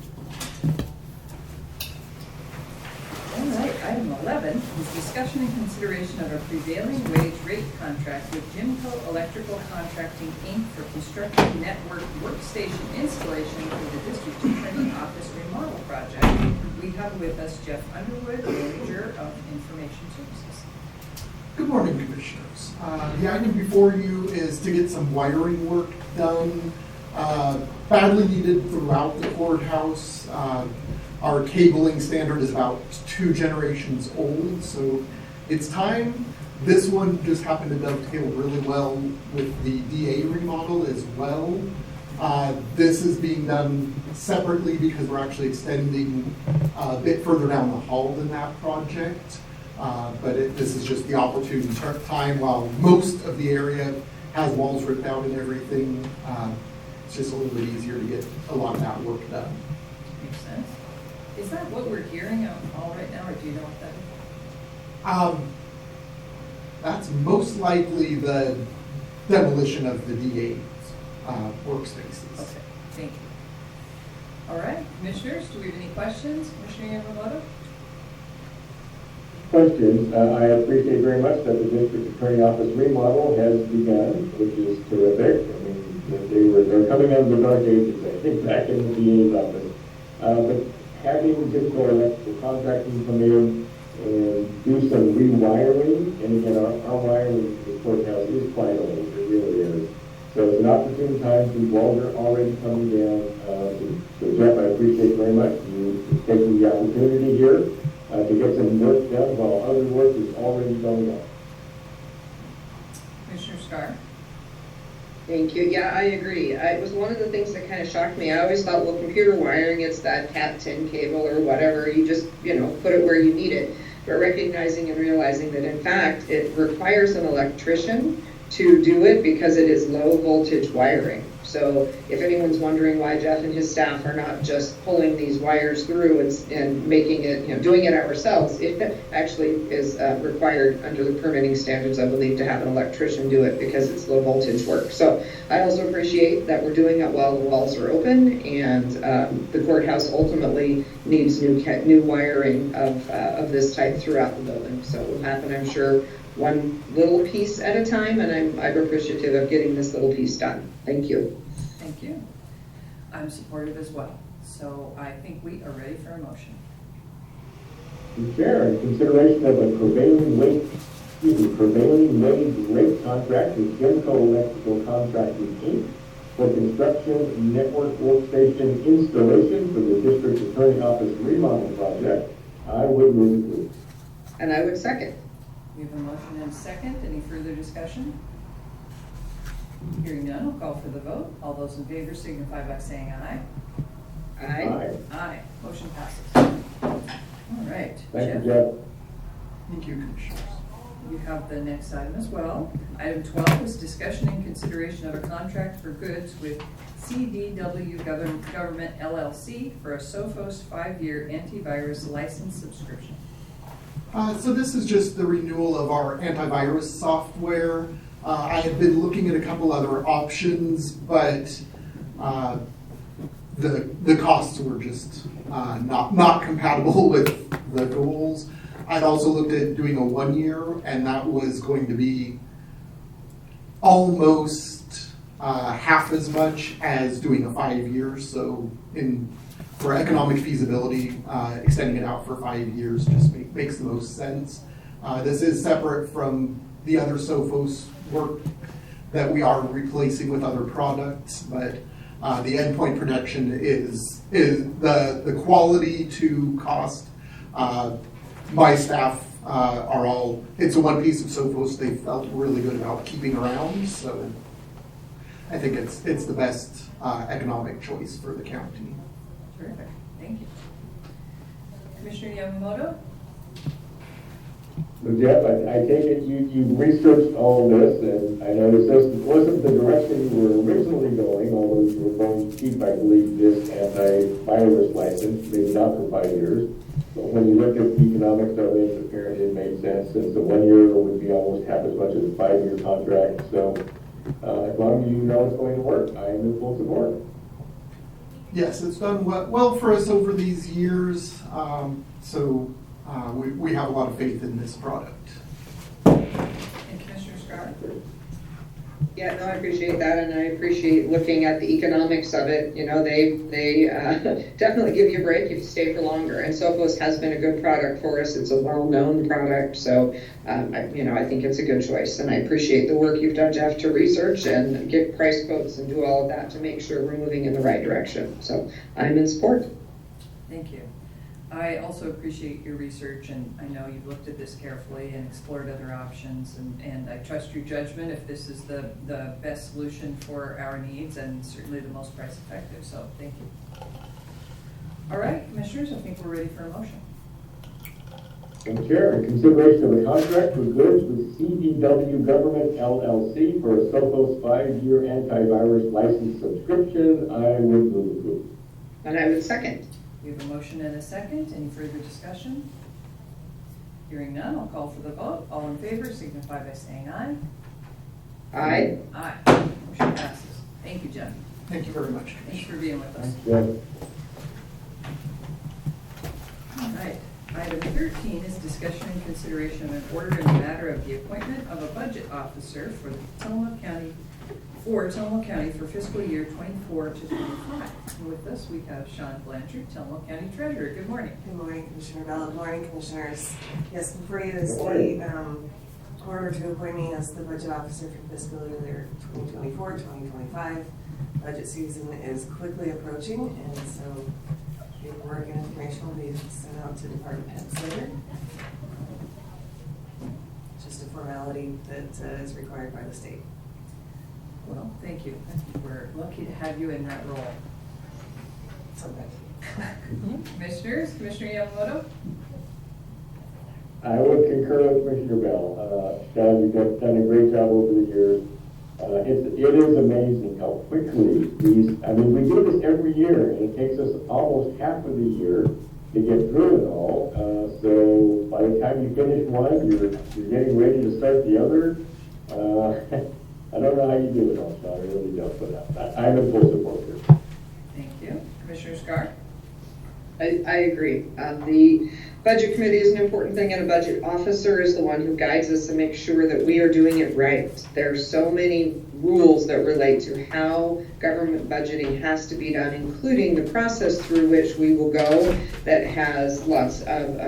All right, item 11 is discussion and consideration of a prevailing wage rate contract with Jimco Electrical Contracting, Inc. for construction network workstation installation for the district attorney office remodel project. We have with us Jeff Underwood, Manager of Information Services. Good morning, Commissioners. The item before you is to get some wiring work done, badly needed throughout the courthouse. Our cabling standard is about 2 generations old, so it's time. This one just happened to dovetail really well with the DA remodel as well. This is being done separately because we're actually extending a bit further down the hall than that project. This is just the opportune time while most of the area has walls ripped out and everything. It's just a little bit easier to get a lot of that work done. Makes sense. Is that what we're hearing out in the hall right now, or do you know what that is? That's most likely the demolition of the DA's workspaces. Okay, thank you. All right, Commissioners, do we have any questions? Commissioner Yamamoto? Questions. I appreciate very much that the district attorney office remodel has begun, which is terrific. I mean, they're coming out of the dark ages, I think, back in the DA's office. But having Jimco Electrical Contracting come in and do some rewiring, and again, our wiring for the courthouse is quite old, it really is. So it's an opportune time. These walls are already coming down. So Jeff, I appreciate very much you taking the opportunity here to get some work done while other work is already going on. Commissioner Scar? Thank you. Yeah, I agree. It was one of the things that kind of shocked me. I always thought, well, computer wiring, it's that Cat10 cable or whatever. You just, put it where you need it. But recognizing and realizing that, in fact, it requires an electrician to do it because it is low voltage wiring. So if anyone's wondering why Jeff and his staff are not just pulling these wires through and making it, doing it ourselves, it actually is required under the permitting standards, I believe, to have an electrician do it because it's low voltage work. So I also appreciate that we're doing it while the walls are open, and the courthouse ultimately needs new wiring of this type throughout the building. So it will happen, I'm sure, one little piece at a time, and I'm appreciative of getting this little piece done. Thank you. Thank you. I'm supportive as well. So I think we are ready for a motion. Mr. Chair, in consideration of a prevailing wage rate contract with Jimco Electrical Contracting, Inc. for construction network workstation installation for the district attorney office remodel project, I would move approval. And I would second. We have a motion and a second. Any further discussion? Hearing none, I'll call for the vote. All those in favor signify by saying aye. Aye. Aye. Motion passes. All right. Thank you, Jeff, Jeff. Thank you, Commissioners. you have the next item as well. Item 12 is discussion and consideration of a contract for goods with CDW Government LLC for a Sophos 5-year antivirus license subscription. So this is just the renewal of our antivirus software. I had been looking at a couple other options, but the costs were just not compatible with the goals. I'd also looked at doing a 1-year, and that was going to be almost half as much as doing a 5-year. So for economic feasibility, extending it out for 5 years just makes the most sense. This is separate from the other Sophos work that we are replacing with other products, but The endpoint protection is the quality to cost. My staff are all, it's a one piece of Sophos they felt really good about keeping around, so I think it's the best economic choice for the county. Terrific, thank you. Commissioner Yamamoto? So Jeff, I take it you researched all this, and I noticed this wasn't the direction you were originally going, although you were going to keep, I believe, this antivirus license, maybe not for 5 years. But when you look at the economics of it, apparently it made sense, since the 1 year would be almost half as much as a 5-year contract. So as long as you know it's going to work, I am in full support. Yes, it's done well for us over these years, so we have a lot of faith in this product. And Commissioner Scott? Yeah, no, I appreciate that, and I appreciate looking at the economics of it. You know, they definitely give you a break if you stay for longer, and Sophos has been a good product for us. It's a well-known product, so I think it's a good choice, and I appreciate the work you've done, Jeff, to research and get price quotes and do all of that to make sure we're moving in the right direction. So I'm in support. Thank you. I also appreciate your research, and I know you've looked at this carefully and explored other options, and I trust your judgment if this is the best solution for our needs and certainly the most price effective, so thank you. All right, Commissioners, I think we're ready for a motion. Madam Chair, in consideration of a contract for goods with CDW Government LLC for a Sophos 5-year antivirus license subscription, I would move approval. And I would second. We have a motion and a second. Any further discussion? Hearing none, I'll call for the vote. All in favor signify by saying aye. Aye. Aye. Motion passes. Thank you, Jen. Thank you very much. Thanks for being with us. Yeah. All right. Item 13 is discussion and consideration of an order in the matter of the appointment of a budget officer for Tillamook County for fiscal year 24 to 25. And with us, we have Sean Blanchard, Tillamook County Treasurer. Good morning. Good morning, Commissioner Bell. Good morning, Commissioners. Yes, before you is the order to appoint me as the budget officer for fiscal year 2024-2025. Budget season is quickly approaching, and so paperwork and information will be sent out to department heads later. Just a formality that is required by the state. Well, thank you. We're lucky to have you in that role. Sometimes. Commissioners, Commissioner Yamamoto? I would concur with Commissioner Bell. Sean, you've done a great job over the years. It is amazing how quickly we do this every year, and it takes us almost half of the year to get through it all. So by the time you finish one, you're getting ready to start the other. I don't know how you do it all, Sean. I really don't, but I'm in full support here. Thank you. Commissioner Scar? I agree. The budget committee is an important thing, and a budget officer is the one who guides us to make sure that we are doing it right. There are so many rules that relate to how government budgeting has to be done, including the process through which we will go that has lots of,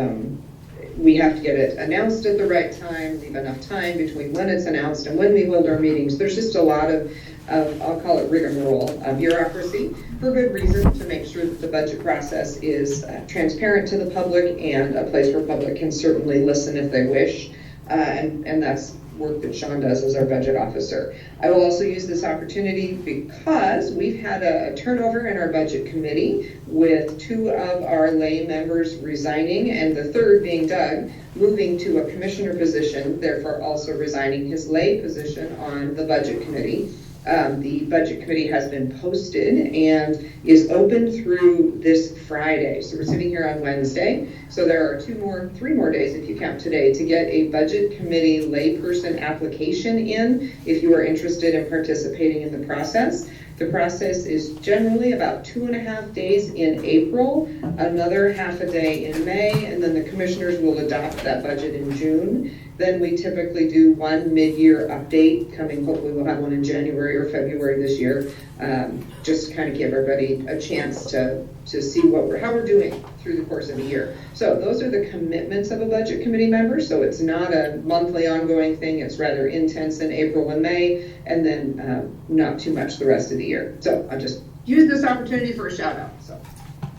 we have to get it announced at the right time, leave enough time between when it's announced and when we hold our meetings. There's just a lot of I'll call it rigmarole, bureaucracy, for good reason, to make sure that the budget process is transparent to the public and a place where public can certainly listen if they wish. And that's work that Sean does as our budget officer. I will also use this opportunity because we've had a turnover in our budget committee with 2 of our lay members resigning and the 3rd being Doug, moving to a commissioner position, therefore also resigning his lay position on the budget committee. The budget committee has been posted and is open through this Friday. So we're sitting here on Wednesday. So there are 3 more days, if you count today, to get a budget committee layperson application in if you are interested in participating in the process. The process is generally about 2.5 days in April, another half a day in May, and then the commissioners will adopt that budget in June. Then we typically do one mid-year update coming, hopefully we'll have one in January or February this year. Just kind of give everybody a chance to see how we're doing through the course of a year. So those are the commitments of a budget committee member. So it's not a monthly ongoing thing. It's rather intense in April and May, and then not too much the rest of the year. So I'll just use this opportunity for a shout out. So,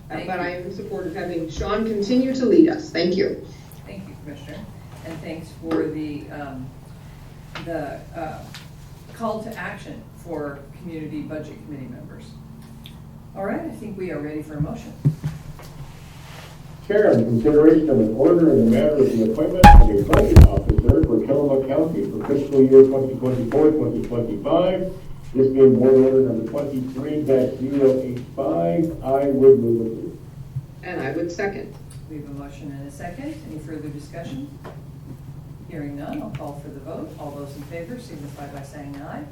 but I am in support of having Sean continue to lead us. Thank you. Thank you, Commissioner. And thanks for the call to action for community budget committee members. All right, I think we are ready for a motion. Chair, in consideration of an order in the matter of the appointment of a budget officer for Tillamook County for fiscal year 2024-2025, this being board order number 23-085, I would move it. And I would second. We have a motion and a second. Any further discussion? Hearing none, I'll call for the vote. All those in favor signify by saying aye.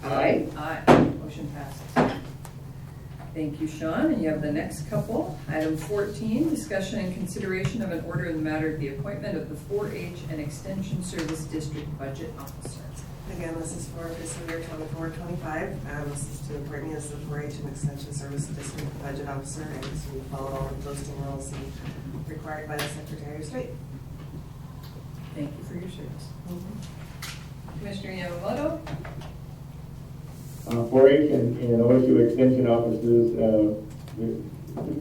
Aye. Aye. Motion passes. Thank you, Sean. And you have the next couple. Item 14, discussion and consideration of an order in the matter of the appointment of the 4-H and Extension Service District Budget Officer. Again, this is for fiscal year 24-25. This is to appoint me as the 4-H and Extension Service District Budget Officer, and to follow all the posting rules required by the Secretary of State. Thank you for your service. Commissioner Yamamoto? 4-H and OSU Extension offices,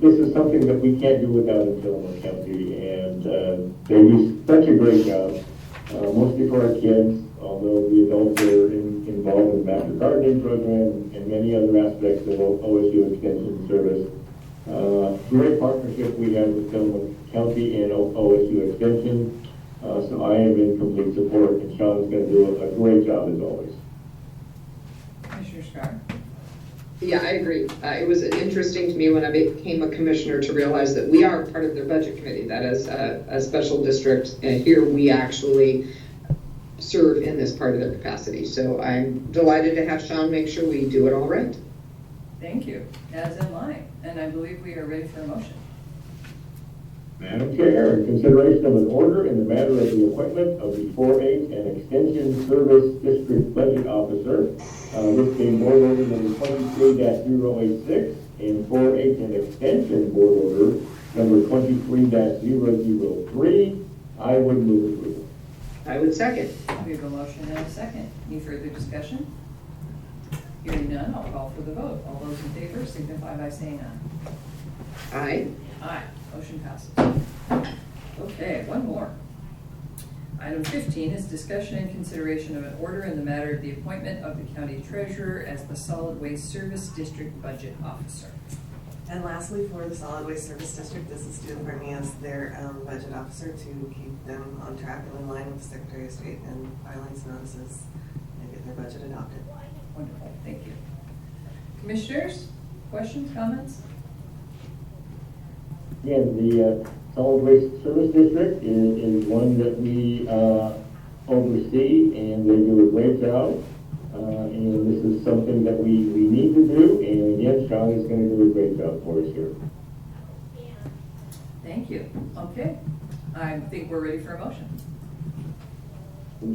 this is something that we can't do without in Tillamook County, and they do such a great job, mostly for our kids, although the adults are involved in the Master Gardening Program and many other aspects of OSU Extension Service. Great partnership we have with Tillamook County and OSU Extension, so I am in complete support, and Sean's going to do a great job as always. Commissioner Scar? Yeah, I agree. It was interesting to me when I became a commissioner to realize that we are part of their budget committee. That is a special district, and here we actually serve in this part of their capacity. So I'm delighted to have Sean make sure we do it all right. Thank you, as am I. And I believe we are ready for a motion. Madam Chair, in consideration of an order in the matter of the appointment of the 4-H and Extension Service District Budget Officer, this being board order number 23-086, and 4-H and Extension board order number 23-003, I would move approval. I would second. We have a motion and a second. Any further discussion? Hearing none, I'll call for the vote. All those in favor signify by saying aye. Aye. Aye. Motion passes. Okay, one more. Item 15 is discussion and consideration of an order in the matter of the appointment of the county treasurer as the Solid Waste Service District Budget Officer. And lastly, for the Solid Waste Service District, this is to appoint me as their budget officer to keep them on track and in line with the Secretary of State and filings notices and get their budget adopted. Wonderful, thank you. Commissioners, questions, comments? Again, the Solid Waste Service District is one that we oversee, and they do a great job. And this is something that we need to do, and again, Sean is going to do a great job for us here. Thank you. Okay, I think we're ready for a motion.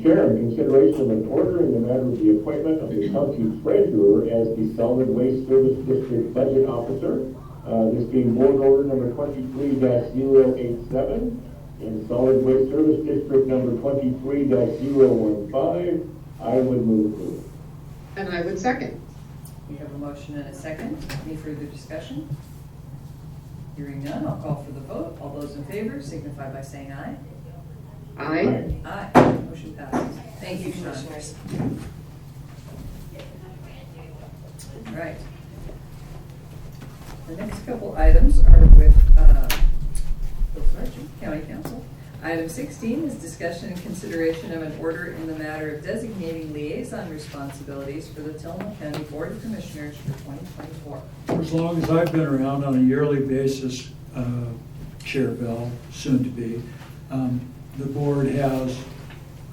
Chair, in consideration of an order in the matter of the appointment of the county treasurer as the Solid Waste Service District Budget Officer, this being board order number 23-087, and Solid Waste Service District number 23-015, I would move approval. And I would second. We have a motion and a second. Any further discussion? Hearing none, I'll call for the vote. All those in favor signify by saying aye. Aye. Aye. Motion passes. Thank you, Sean. Commissioners. All right. The next couple items are with Bill Sargent, County Council. Item 16 is discussion and consideration of an order in the matter of designating liaison responsibilities for the Tillamook County Board of Commissioners for 2024. For as long as I've been around on a yearly basis, Chair Bell, soon to be, the board has,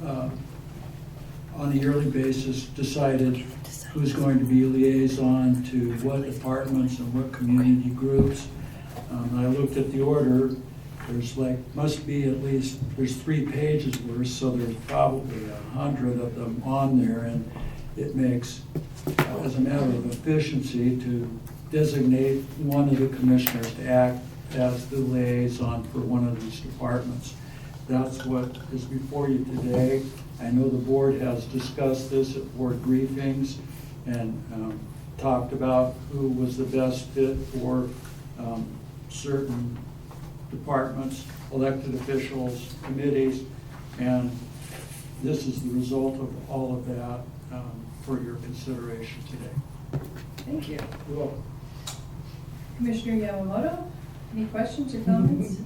on a yearly basis, decided who's going to be liaison to what departments and what community groups. I looked at the order, there's must be at least, there's 3 pages worth, so there's probably 100 of them on there, and it makes, as a matter of efficiency, to designate one of the commissioners to act as the liaison for one of these departments. That's what is before you today. I know the board has discussed this at board briefings and talked about who was the best fit for certain departments, elected officials, committees, and this is the result of all of that for your consideration today. Thank you. Commissioner Yamamoto, any questions or comments?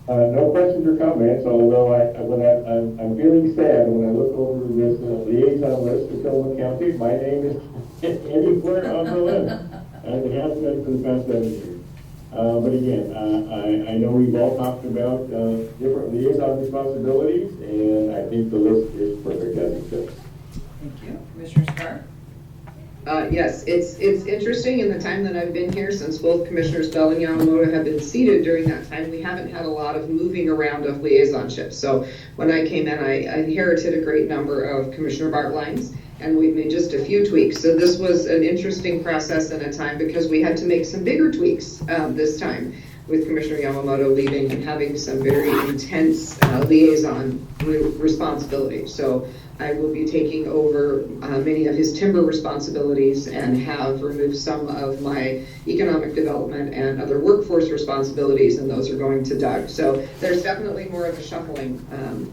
No questions or comments, although I'm feeling sad when I look over this liaison list for Tillamook County. My name is anywhere on the list, and it has been for the past 7 years. But again, I know we've all talked about different liaison responsibilities, and I think the list is perfect as it sits. Thank you. Commissioner Scarr? Yes, it's interesting in the time that I've been here, since both Commissioners Bell and Yamamoto have been seated during that time, we haven't had a lot of moving around of liaisonships. So when I came in, I inherited a great number of Commissioner Bartlines, and we've made just a few tweaks. So this was an interesting process and a time because we had to make some bigger tweaks this time, with Commissioner Yamamoto leaving and having some very intense liaison responsibilities. So I will be taking over many of his timber responsibilities and have removed some of my economic development and other workforce responsibilities, and those are going to Doug. So there's definitely more of a shuffling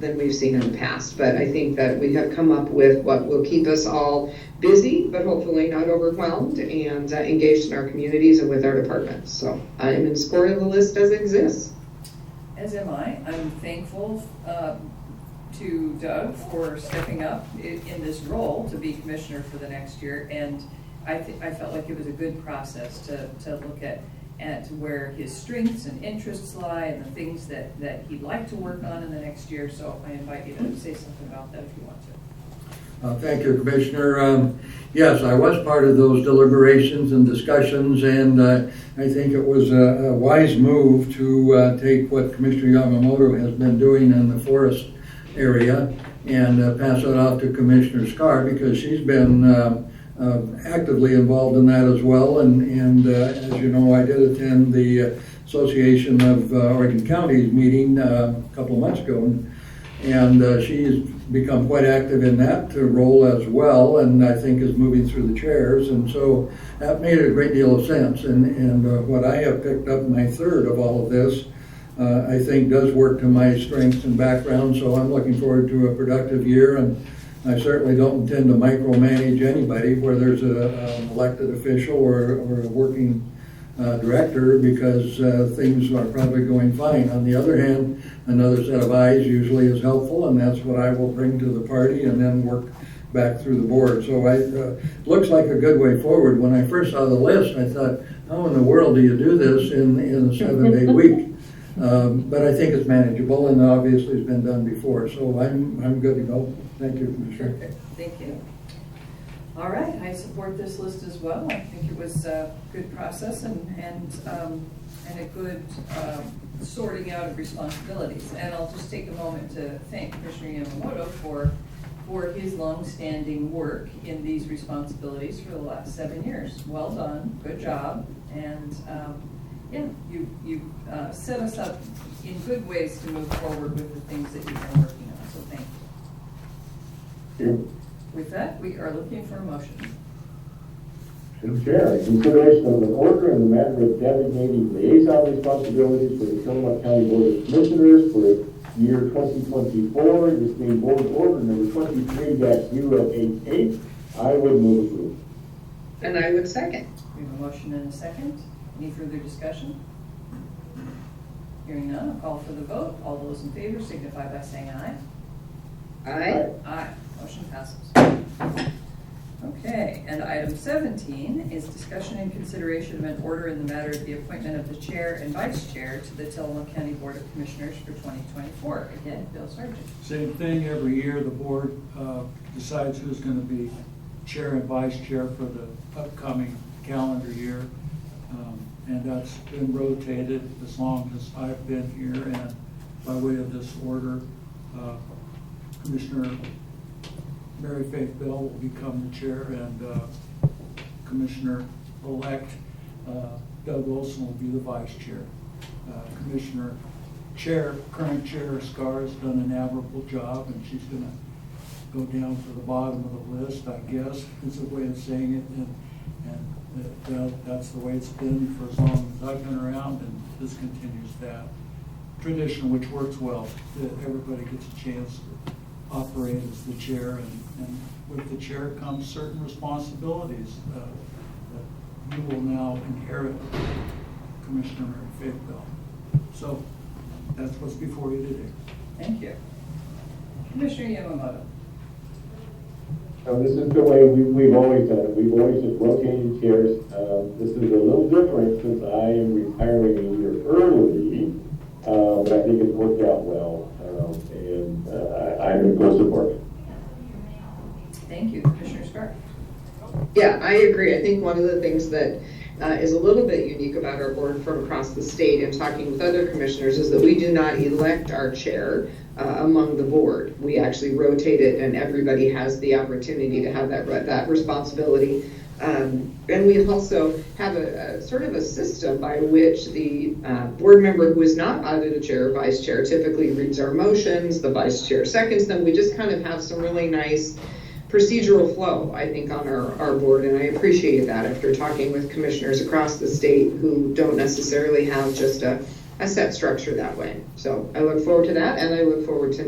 than we've seen in the past, but I think that we have come up with what will keep us all busy, but hopefully not overwhelmed, and engaged in our communities and with our departments. So I'm in support of the list as it exists. As am I. I'm thankful to Doug for stepping up in this role to be commissioner for the next year, and I felt like it was a good process to look at where his strengths and interests lie and the things that he'd like to work on in the next year. So I invite you to say something about that if you want to. Thank you, Commissioner. Yes, I was part of those deliberations and discussions, and I think it was a wise move to take what Commissioner Yamamoto has been doing in the forest area and pass it off to Commissioner Scarr, because she's been actively involved in that as well. And as you know, I did attend the Association of Oregon Counties meeting a couple of months ago, and she's become quite active in that role as well, and I think is moving through the chairs, and so that made a great deal of sense. And what I have picked up, my third of all of this, I think does work to my strengths and background, so I'm looking forward to a productive year, and I certainly don't intend to micromanage anybody where there's an elected official or a working director, because things are probably going fine. On the other hand, another set of eyes usually is helpful, and that's what I will bring to the party and then work back through the board. So it looks like a good way forward. When I first saw the list, I thought, how in the world do you do this in a 7-day week? But I think it's manageable, and obviously it's been done before, so I'm good to go. Thank you, Commissioner. Perfect. Thank you. All right, I support this list as well. I think it was a good process and a good sorting out of responsibilities. And I'll just take a moment to thank Commissioner Yamamoto for his long-standing work in these responsibilities for the last 7 years. Well done, good job, and yeah, you set us up in good ways to move forward with the things that you've been working on, so thank you. With that, we are looking for a motion. Madam Chair, consideration of an order in the matter of designating liaison responsibilities for the Tillamook County Board of Commissioners for year 2024, this being Board Order number 23-088. I would move approval. And I would second. We have a motion and a second. Any further discussion? Hearing none, I'll call for the vote. All those in favor signify by saying aye. Aye. Aye. Motion passes. Okay, and item 17 is discussion and consideration of an order in the matter of the appointment of the chair and vice chair to the Tillamook County Board of Commissioners for 2024. Again, Bill Sargent. Same thing every year. The board decides who's going to be chair and vice chair for the upcoming calendar year. and that's been rotated as long as I've been here. And by way of this order, Commissioner Mary Faith Bell will become the chair, and Commissioner-elect Doug Wilson will be the vice chair. Current chair Scar has done an admirable job, and she's going to go down to the bottom of the list, I guess, is a way of saying it. And that's the way it's been for as long as I've been around, and this continues that tradition, which works well, that everybody gets a chance to operate as the chair, and with the chair comes certain responsibilities that you will now inherit, Commissioner Mary Faith Bell. So that's what's before you today. Thank you. Commissioner Yamamoto. This is the way we've always done it. We've always just rotated chairs. This is a little different since I am retiring a year early, but I think it's worked out well, and I'm in full support. Thank you. Commissioner Stark. Yeah, I agree. I think one of the things that is a little bit unique about our board from across the state and talking with other commissioners is that we do not elect our chair among the board. We actually rotate it, and everybody has the opportunity to have that responsibility. And we also have a sort of a system by which the board member who is not either the chair or vice chair typically reads our motions, the vice chair seconds them. We just kind of have some really nice procedural flow, I think, on our board, and I appreciate that after talking with commissioners across the state who don't necessarily have just a set structure that way. So I look forward to that, and I look forward to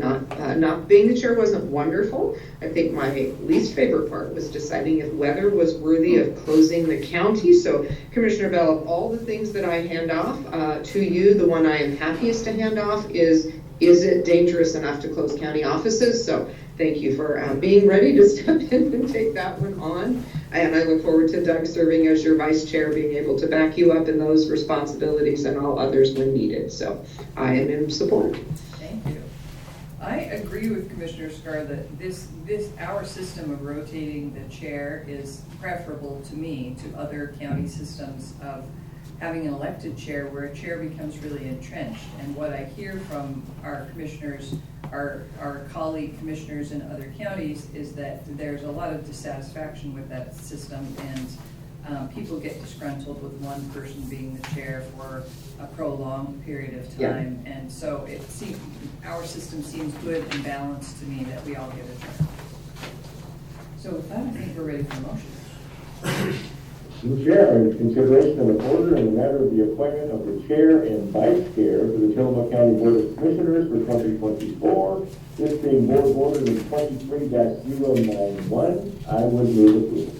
not being the chair wasn't wonderful. I think my least favorite part was deciding if weather was worthy of closing the county. So Commissioner Bell, of all the things that I hand off to you, the one I am happiest to hand off is it dangerous enough to close county offices? So thank you for being ready to step in and take that one on. And I look forward to Doug serving as your vice chair, being able to back you up in those responsibilities and all others when needed. So I am in support. Thank you. I agree with Commissioner Scar that our system of rotating the chair is preferable to me to other county systems of having an elected chair where a chair becomes really entrenched. And what I hear from our commissioners, our colleague commissioners in other counties, is that there's a lot of dissatisfaction with that system, and people get disgruntled with one person being the chair for a prolonged period of time. Yeah. And so our system seems good and balanced to me, that we all get a turn. So with that, I think we're ready for motion. Mr. Chair, in consideration of an order in the matter of the appointment of the chair and vice chair for the Tillamook County Board of Commissioners for 2024, this being Board Order 23-091, I would move approval.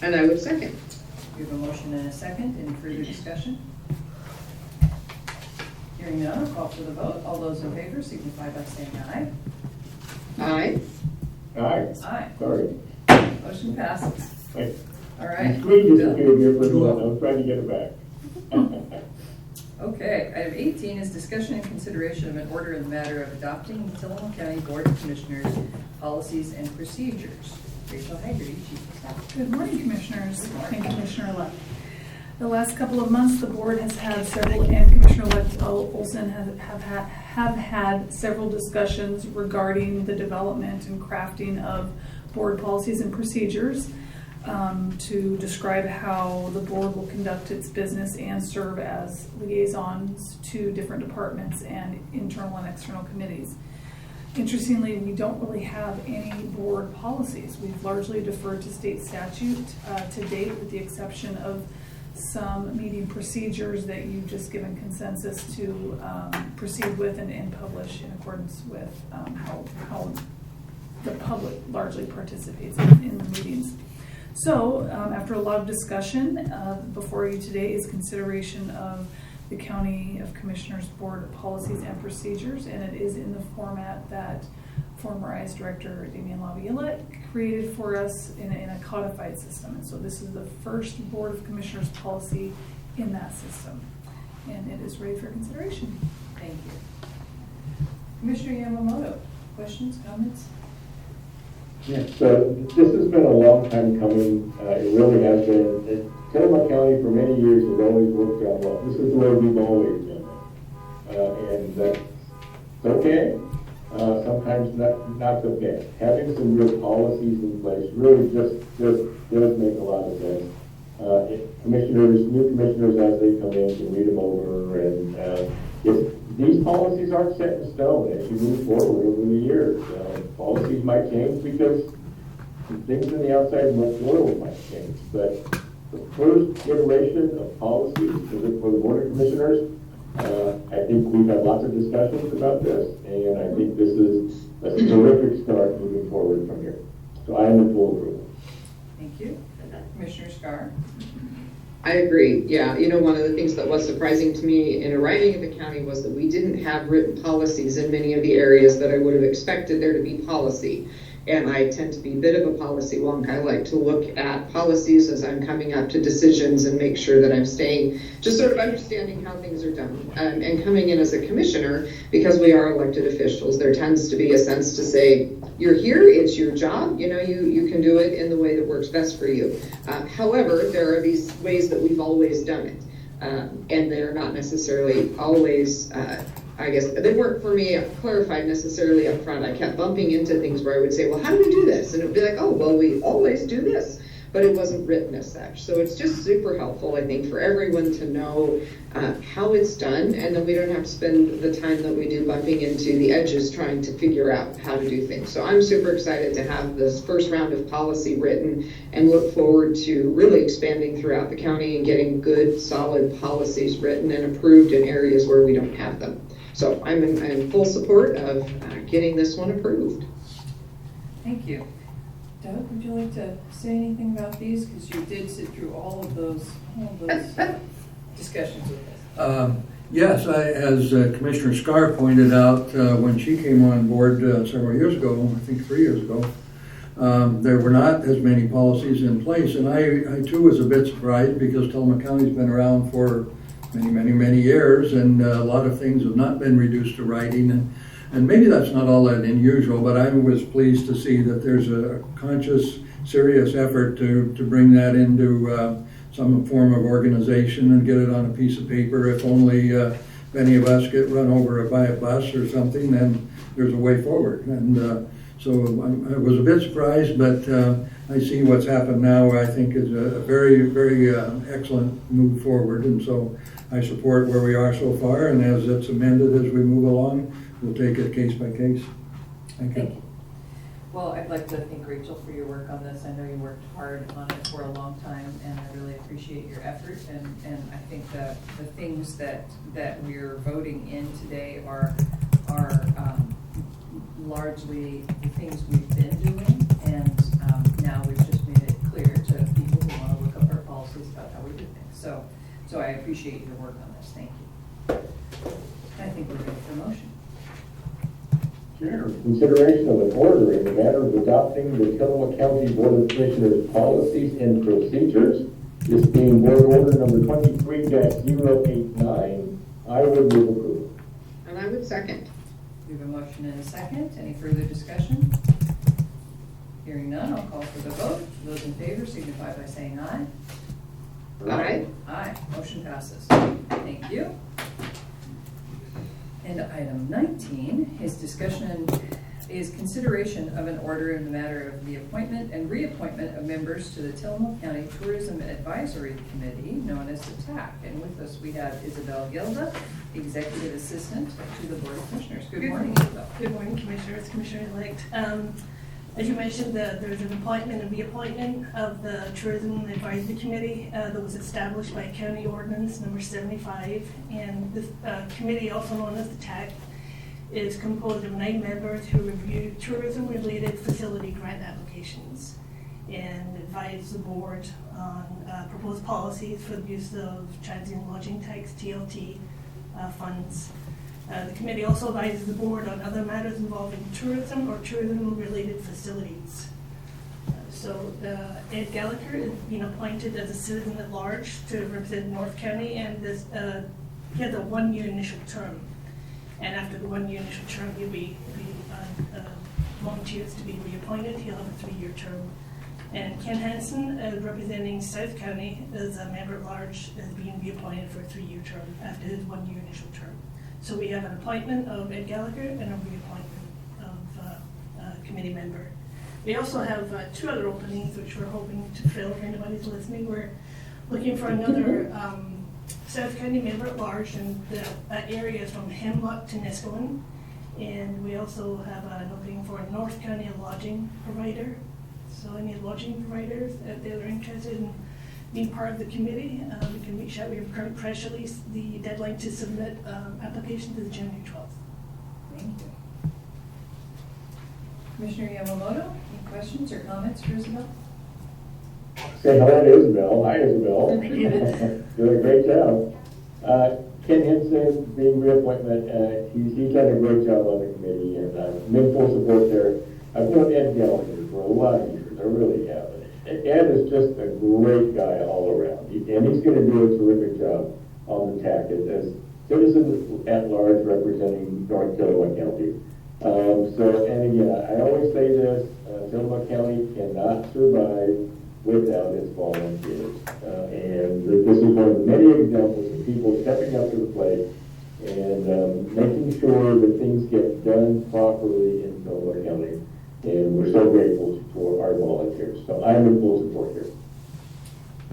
And I would second. We have a motion and a second. Any further discussion? Hearing none, I'll call for the vote. All those in favor signify by saying aye. Aye. Aye. Aye. Sorry. Motion passes. Wait. All right. The screen disappeared here for a minute. I was trying to get it back. Okay, item 18 is discussion and consideration of an order in the matter of adopting the Tillamook County Board of Commissioners policies and procedures. Rachel Haggerty, Chief of Staff. Good morning, Commissioners and Commissioner-elect. The last couple of months, the board has had several, and Commissioner-elect Olson have had several discussions regarding the development and crafting of board policies and procedures to describe how the board will conduct its business and serve as liaisons to different departments and internal and external committees. Interestingly, we don't really have any board policies. We've largely deferred to state statute to date, with the exception of some meeting procedures that you've just given consensus to proceed with and publish in accordance with how the public largely participates in the meetings. So after a lot of discussion, before you today is consideration of the County of Commissioners Board policies and procedures, and it is in the format that former IS Director Damian Laviolette created for us in a codified system. And so this is the first Board of Commissioners policy in that system, and it is ready for consideration. Thank you. Commissioner Yamamoto, questions, comments? Yes, so this has been a long time coming. It really has been. Tillamook County for many 20 years has always worked out well. This is the way we've always done it. And that's okay. Sometimes not the best. Having some real policies in place really just does make a lot of sense. New commissioners, as they come in, can read them over, and these policies aren't set in stone as you move forward over the years. Policies might change because things in the outside world might change, but the first iteration of policies for the Board of Commissioners, I think we've had lots of discussions about this, and I think this is a terrific start moving forward from here. So I am in full approval. Thank you. Commissioner Scar? I agree. Yeah, one of the things that was surprising to me in arriving at the county was that we didn't have written policies in many of the areas that I would have expected there to be policy. And I tend to be a bit of a policy wonk. I like to look at policies as I'm coming up to decisions and make sure that I'm staying, just sort of understanding how things are done. And coming in as a commissioner, because we are elected officials, there tends to be a sense to say, you're here, it's your job, you can do it in the way that works best for you. However, there are these ways that we've always done it. And they're not necessarily always, I guess, they weren't for me clarified necessarily up front. I kept bumping into things where I would say, well, how do we do this? And it would be like, oh, well, we always do this. But it wasn't written as such. So it's just super helpful, I think, for everyone to know how it's done, and then we don't have to spend the time that we do bumping into the edges trying to figure out how to do things. So I'm super excited to have this first round of policy written and look forward to really expanding throughout the county and getting good, solid policies written and approved in areas where we don't have them. So I'm in full support of getting this one approved. Thank you. Doug, would you like to say anything about these? Because you did sit through all of those discussions with us. Yes, as Commissioner Scar pointed out, when she came on board several years ago, I think 3 years ago, there were not as many policies in place. And I too was a bit surprised because Tillamook County's been around for many years, and a lot of things have not been reduced to writing. And maybe that's not all that unusual, but I was pleased to see that there's a conscious, serious effort to bring that into some form of organization and get it on a piece of paper. If only any of us get run over by a bus or something, then there's a way forward. And so I was a bit surprised, but I see what's happened now. I think is a very excellent move forward. And so I support where we are so far, and as it's amended as we move along, we'll take it case by case. Thank you. Well, I'd like to thank Rachel for your work on this. I know you worked hard on it for a long time, and I really appreciate your effort. And I think that the things that we're voting in today are largely the things we've been doing, and now we've just made it clear to people who want to look up our policies about how we do things. So I appreciate your work on this. Thank you. I think we're ready for a motion. Sure. Consideration of an order in the matter of adopting the Tillamook County Board of Commissioners policies and procedures, this being Board Order number 23-089. I would move approval. And I would second. We have a motion and a second. Any further discussion? Hearing none, I'll call for the vote. Those in favor signify by saying aye. Aye. Aye. Motion passes. Thank you. And item 19 is consideration of an order in the matter of the appointment and reappointment of members to the Tillamook County Tourism Advisory Committee, known as the TAC. And with us we have Isabel Gilda, Executive Assistant to the Board of Commissioners. Good morning, Isabel. Good morning, Commissioners, Commissioner-elect. As you mentioned, there's an appointment and reappointment of the Tourism Advisory Committee that was established by County Ordinance number 75. And this committee, also known as the TAC, is composed of 9 members who review tourism-related facility grant applications and advise the board on proposed policies for the use of transient lodging tax, TLT, funds. The committee also advises the board on other matters involving tourism or tourism-related facilities. So Ed Gallagher is being appointed as a citizen at large to represent North County, and this, he has a 1-year initial term. And after the 1-year initial term, he'll be volunteers to be reappointed. He'll have a 3-year term And Ken Hansen, representing South County, is a member at large, is being reappointed for a 3-year term after his 1-year initial term. So we have an appointment of Ed Gallagher and a reappointment of a committee member. We also have 2 other openings which we're hoping to fill. If anybody's listening, we're looking for another South County member at large, and that area is from Hemlock to Niskanen. And we also have an opening for a North County lodging provider. So any lodging providers that are interested in being part of the committee, we can reach out. We have a current press release. The deadline to submit applications is January 12th. Thank you. Commissioner Yamamoto, any questions or comments for Isabel? Say hello to Isabel. Hi, Isabel. Hi, David. Doing a great job. Ken Henson, being reappointment, he's done a great job on the committee, and I'm in full support there. I've known Ed Gallagher for a lot of years, I really have. Ed is just a great guy all around, and he's going to do a terrific job on the TAC as citizens at large representing North Tillamook County. And again, I always say this, Tillamook County cannot survive without its volunteers. And this is one of many examples of people stepping up to the plate and making sure that things get done properly in Tillamook County. And we're so grateful for our volunteers. So I'm in full support here.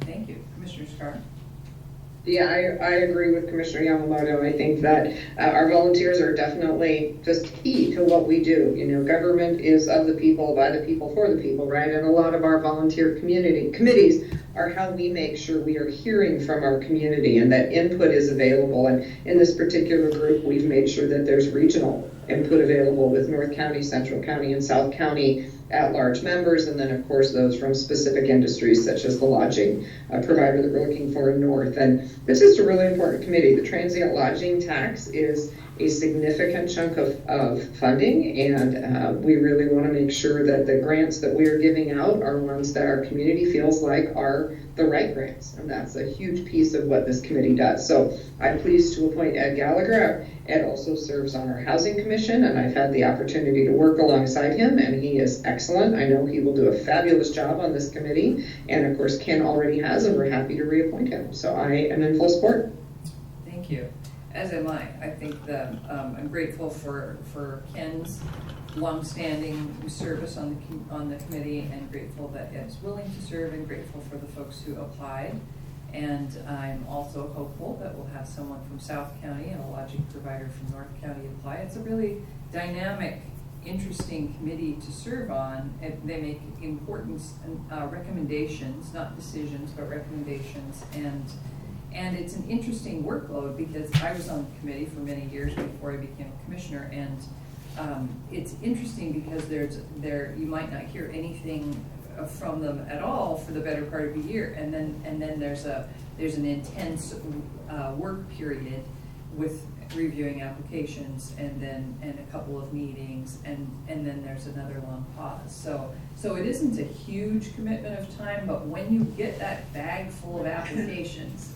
Thank you. Commissioner Scarr? Yeah, I agree with Commissioner Yamamoto. I think that our volunteers are definitely just key to what we do. You know, government is of the people, by the people, for the people, right? And a lot of our volunteer committees are how we make sure we are hearing from our community and that input is available. And in this particular group, we've made sure that there's regional input available with North County, Central County, and South County at-large members, and then of course those from specific industries such as the lodging provider that we're looking for in North. And it's just a really important committee. The transient lodging tax is a significant chunk of funding, and we really want to make sure that the grants that we are giving out are ones that our community feels like are the right grants, and that's a huge piece of what this committee does. So I'm pleased to appoint Ed Gallagher. Ed also serves on our Housing Commission, and I've had the opportunity to work alongside him, and he is excellent. I know he will do a fabulous job on this committee, and of course Ken already has, and we're happy to reappoint him. So I am in full support. Thank you. As am I. I think that I'm grateful for Ken's longstanding service on the committee, and grateful that Ed's willing to serve, and grateful for the folks who applied. And I'm also hopeful that we'll have someone from South County and a lodging provider from North County apply. It's a really dynamic, interesting committee to serve on. They make important recommendations, not decisions, but recommendations. And it's an interesting workload because I was on the committee for many years before I became a commissioner, and it's interesting because you might not hear anything from them at all for the better part of a year, and then there's an intense work period with reviewing applications, and a couple of meetings, and then there's another long pause. So it isn't a huge commitment of time, but when you get that bag full of applications,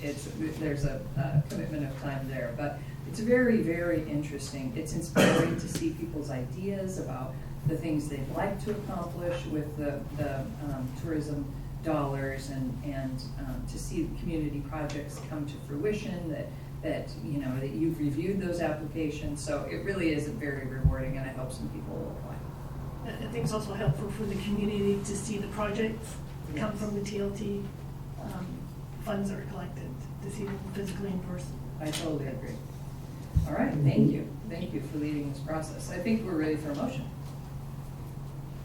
there's a commitment of time there. But it's very, very interesting. It's inspiring to see people's ideas about the things they'd like to accomplish with the tourism dollars, and to see the community projects come to fruition, that you've reviewed those applications. So it really is very rewarding, and I hope some people will apply. I think it's also helpful for the community to see the projects that come from the TLT funds that are collected, to see them physically in person. I totally agree. All right, thank you. Thank you for leading this process. I think we're ready for a motion.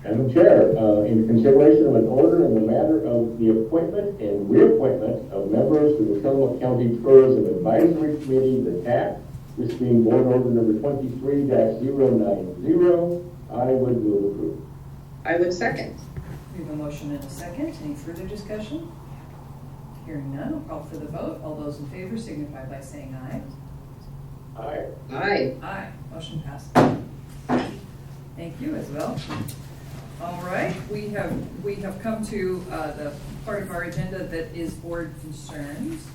Madam Chair, in consideration of an order in the matter of the appointment and reappointment of members to the Tillamook County Tourism Advisory Committee, the TAC, this being board order number 23-090, I would move approve. I would second. We have a motion and a second. Any further discussion? Hearing none, I'll call for the vote. All those in favor signify by saying aye. Aye. Aye. Aye. Motion passed. Thank you as well. All right, we have come to the part of our agenda that is board concerns.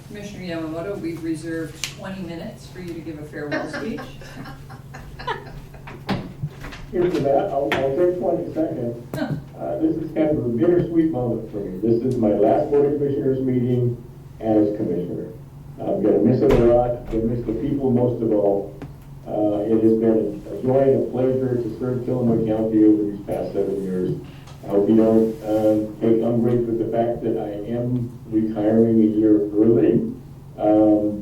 Commissioner Yamamoto, we've reserved 20 minutes for you to give a farewell speech. here for that. I'll take 20 seconds. This is kind of a bittersweet moment for me. This is my last Board of Commissioners meeting as commissioner. I'm going to miss it a lot. I'm going to miss the people most of all. It has been a joy and a pleasure to serve Tillamook County over these past 7 years. I hope you don't take umbrage with the fact that I am retiring a year early.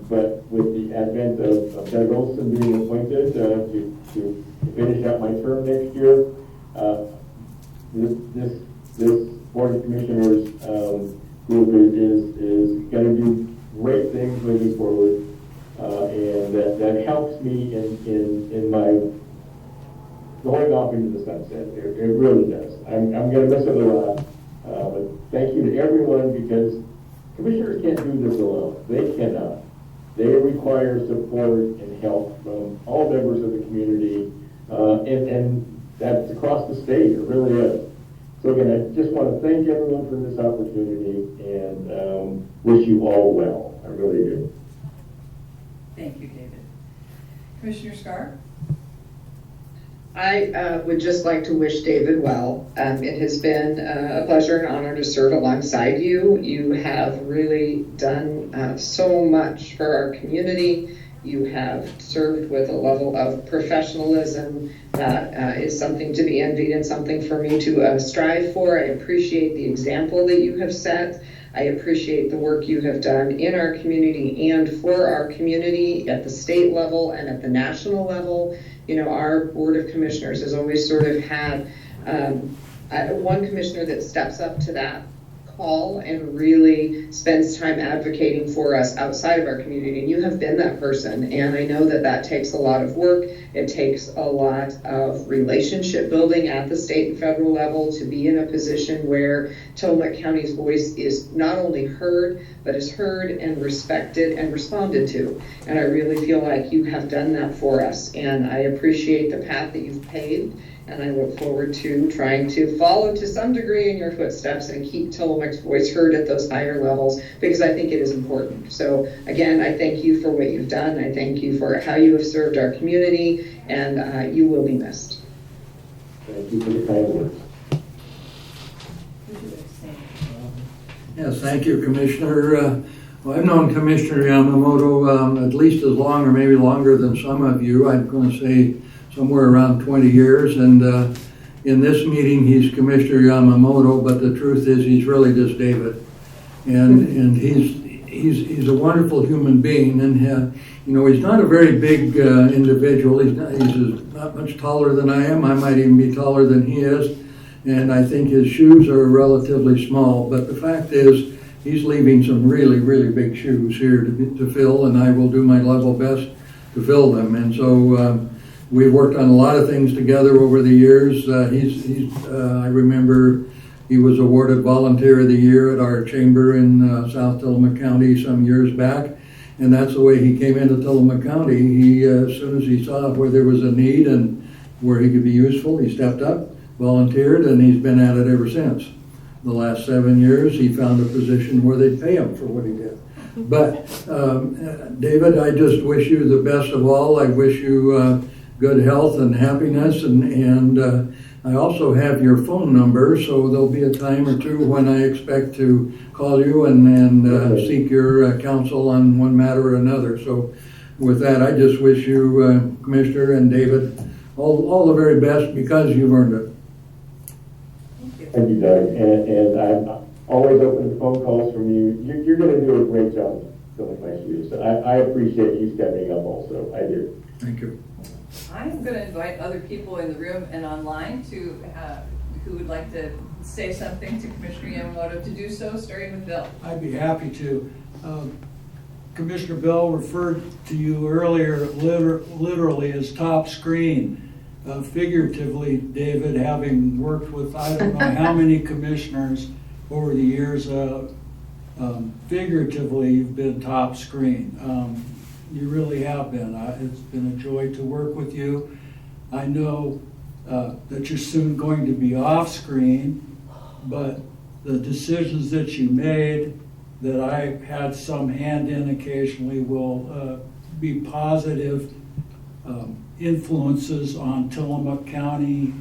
But with the advent of Doug Olson being appointed to finish out my term next year, this Board of Commissioners group is going to do great things moving forward, and that helps me in my going off into the sunset. It really does. I'm going to miss it a lot, but thank you to everyone, because commissioners can't do this alone. They cannot. They require support and help from all members of the community, and that's across the state. It really is. So again, I just want to thank everyone for this opportunity and wish you all well. I really do. Thank you, David. Commissioner Scar? I would just like to wish David well. It has been a pleasure and honor to serve alongside you. You have really done so much for our community. You have served with a level of professionalism that is something to be envied and something for me to strive for. I appreciate the example that you have set. I appreciate the work you have done in our community and for our community at the state level and at the national level. You know, our Board of Commissioners has always sort of had one commissioner that steps up to that call and really spends time advocating for us outside of our community. And you have been that person. And I know that that takes a lot of work. It takes a lot of relationship building at the state and federal level to be in a position where Tillamook County's voice is not only heard, but is heard and respected and responded to. And I really feel like you have done that for us. And I appreciate the path that you've paved. And I look forward to trying to follow to some degree in your footsteps and keep Tillamook's voice heard at those higher levels, because I think it is important. So again, I thank you for what you've done. I thank you for how you have served our community, and you will be missed. Thank you for the kind words. Yes, thank you, Commissioner. Well, I've known Commissioner Yamamoto at least as long or maybe longer than some of you. I'm going to say somewhere around 20 years, and in this meeting he's Commissioner Yamamoto, but the truth is he's really just David, and he's a wonderful human being, and you know, he's not a very big individual. He's not much taller than I am. I might even be taller than he is, and I think his shoes are relatively small, but the fact is he's leaving some really, really big shoes here to fill, and I will do my level best to fill them. And so we've worked on a lot of things together over the years. I remember he was awarded Volunteer of the Year at our chamber in South Tillamook County some years back, and that's the way he came into Tillamook County. He, as soon as he saw where there was a need and where he could be useful, he stepped up, volunteered, and he's been at it ever since. The last 7 years, he found a position where they'd pay him for what he did. But David, I just wish you the best of all. I wish you good health and happiness, and I also have your phone number, so there'll be a time or two when I expect to call you and seek your counsel on one matter or another. So with that, I just wish you, Commissioner and David, all the very best, because you've earned it. Thank you, Doug. And I'm always open to phone calls from you. You're going to do a great job filling my shoes. I appreciate you stepping up also. I do. Thank you. I'm going to invite other people in the room and online to who would like to say something to Commissioner Yamamoto to do so, starting with Bill. I'd be happy to. Commissioner Bill referred to you earlier literally as top screen. Figuratively, David, having worked with I don't know how many commissioners over the years, figuratively you've been top screen. You really have been. It's been a joy to work with you. I know that you're soon going to be off screen, but the decisions that you made that I had some hand in occasionally will be positive influences on Tillamook County,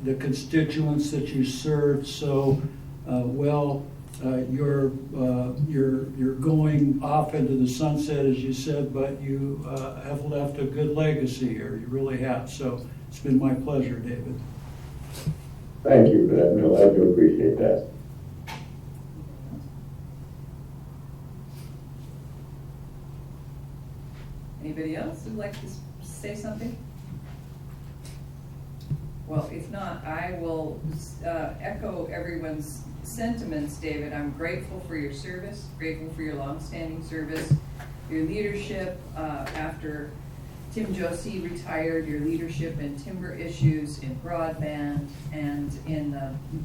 the constituents that you serve so well. You're going off into the sunset, as you said, but you have left a good legacy here. You really have. So it's been my pleasure, David. Thank you for that, Bill. I do appreciate that. Anybody else who'd like to say something? Well, if not, I will echo everyone's sentiments, David. I'm grateful for your service, grateful for your longstanding service, your leadership after Tim Josie retired, your leadership in timber issues, in broadband, and in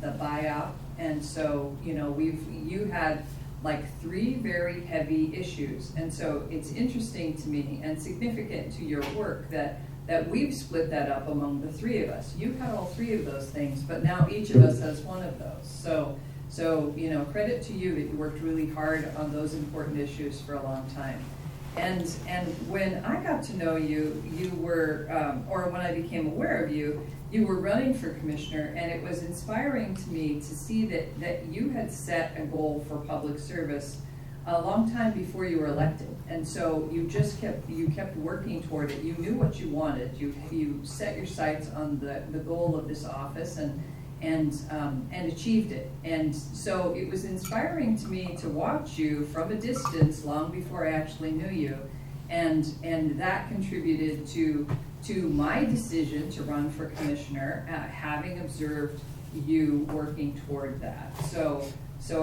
the buyout. And so, you know, you had like 3 very heavy issues. And so it's interesting to me and significant to your work that we've split that up among the 3 of us. You had all 3 of those things, but now each of us has one of those. So you know, credit to you that you worked really hard on those important issues for a long time. And when I got to know you, you were, or when I became aware of you, you were running for commissioner, and it was inspiring to me to see that you had set a goal for public service a long time before you were elected. And so you just kept working toward it. You knew what you wanted. You set your sights on the goal of this office and achieved it. And so it was inspiring to me to watch you from a distance long before I actually knew you. And that contributed to my decision to run for commissioner, having observed you working toward that. So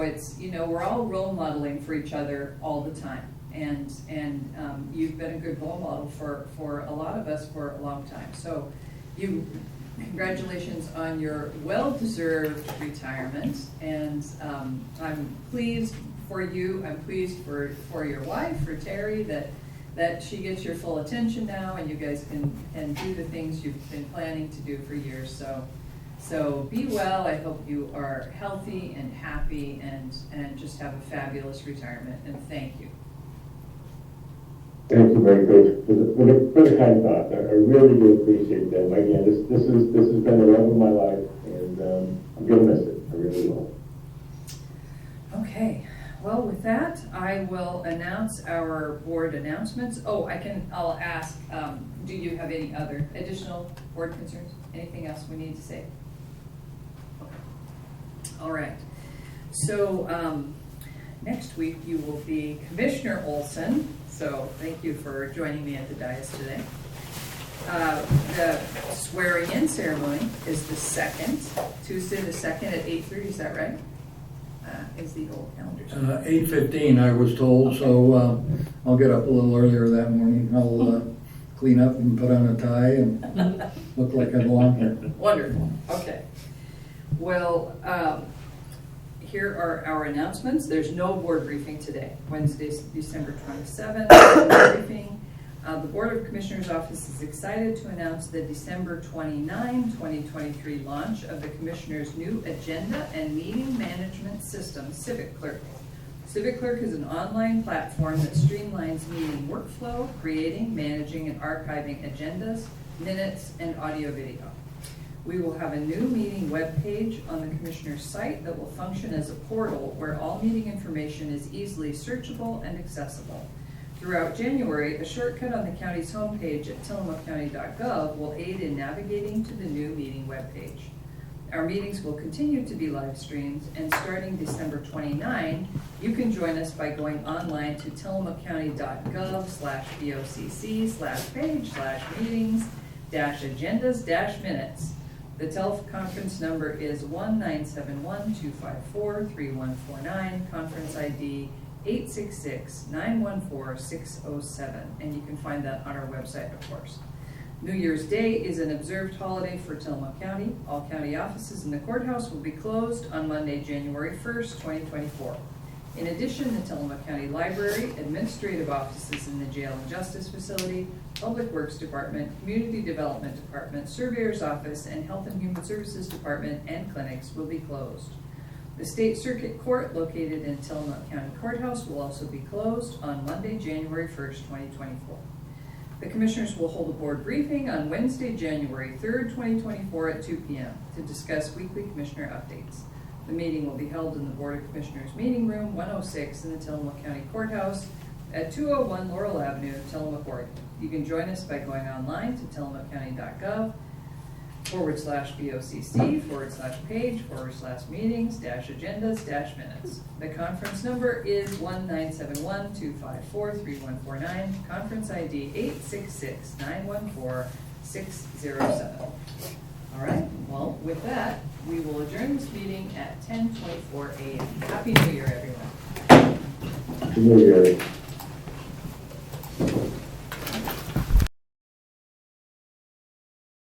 it's, you know, we're all role modeling for each other all the time. And you've been a good role model for a lot of us for a long time. So congratulations on your well-deserved retirement. And I'm pleased for you. I'm pleased for your wife, for Terry, that she gets your full attention now, and you guys can do the things you've been planning to do for years. So be well. I hope you are healthy and happy and just have a fabulous retirement. And thank you. Thank you very much for the kind thoughts. I really do appreciate them. Again, this has been the love of my life, and I'm gonna miss it. I really will. Okay. Well, with that, I will announce our board announcements. Oh, I'll ask, do you have any other additional board concerns? Anything else we need to say? All right. So next week you will be Commissioner Olson. So thank you for joining me at the dais today. The swearing-in ceremony is the 2nd, Tuesday the 2nd at 8:30. Is that right? Is the old calendar? 8:15 I was told, okay. So I'll get up a little earlier that morning. I'll clean up and put on a tie and look like I belong here. Wonderful. Okay. Well, here are our announcements. There's no board briefing today. Wednesday, December 27th, board briefing. The Board of Commissioners Office is excited to announce the December 29, 2023 launch of the Commissioner's new agenda and meeting management system, Civic Clerk. Civic Clerk is an online platform that streamlines meeting workflow, creating, managing, and archiving agendas, minutes, and audio-video. We will have a new meeting webpage on the Commissioner's site that will function as a portal where all meeting information is easily searchable and accessible. Throughout January, a shortcut on the county's homepage at tillamookcounty.gov will aid in navigating to the new meeting webpage. Our meetings will continue to be live streamed, and starting December 29, you can join us by going online to tillamookcounty.gov/voccc/page/meetings-agendas-minutes. The teleconference number is 1-971-254-3149, conference ID 866-914-607, and you can find that on our website, of course. New Year's Day is an observed holiday for Tillamook County. All county offices in the courthouse will be closed on Monday, January 1st, 2024. In addition, the Tillamook County Library, administrative offices in the Jail and Justice Facility, Public Works Department, Community Development Department, Surveyor's Office, and Health and Human Services Department and clinics will be closed. The State Circuit Court, located in Tillamook County Courthouse, will also be closed on Monday, January 1st, 2024. The Commissioners will hold a board briefing on Wednesday, January 3rd, 2024 at 2 p.m. to discuss weekly Commissioner updates. The meeting will be held in the Board of Commissioners Meeting Room 106 in the Tillamook County Courthouse at 201 Laurel Avenue, Tillamook, Oregon. You can join us by going online to tillamookcounty.gov/BOCC/page/meetings-agendas-minutes. The conference number is 1-971-254-3149, conference ID 866-914-607. All right, well, with that, we will adjourn this meeting at 10:24 a.m. Happy New Year, everyone. New Year.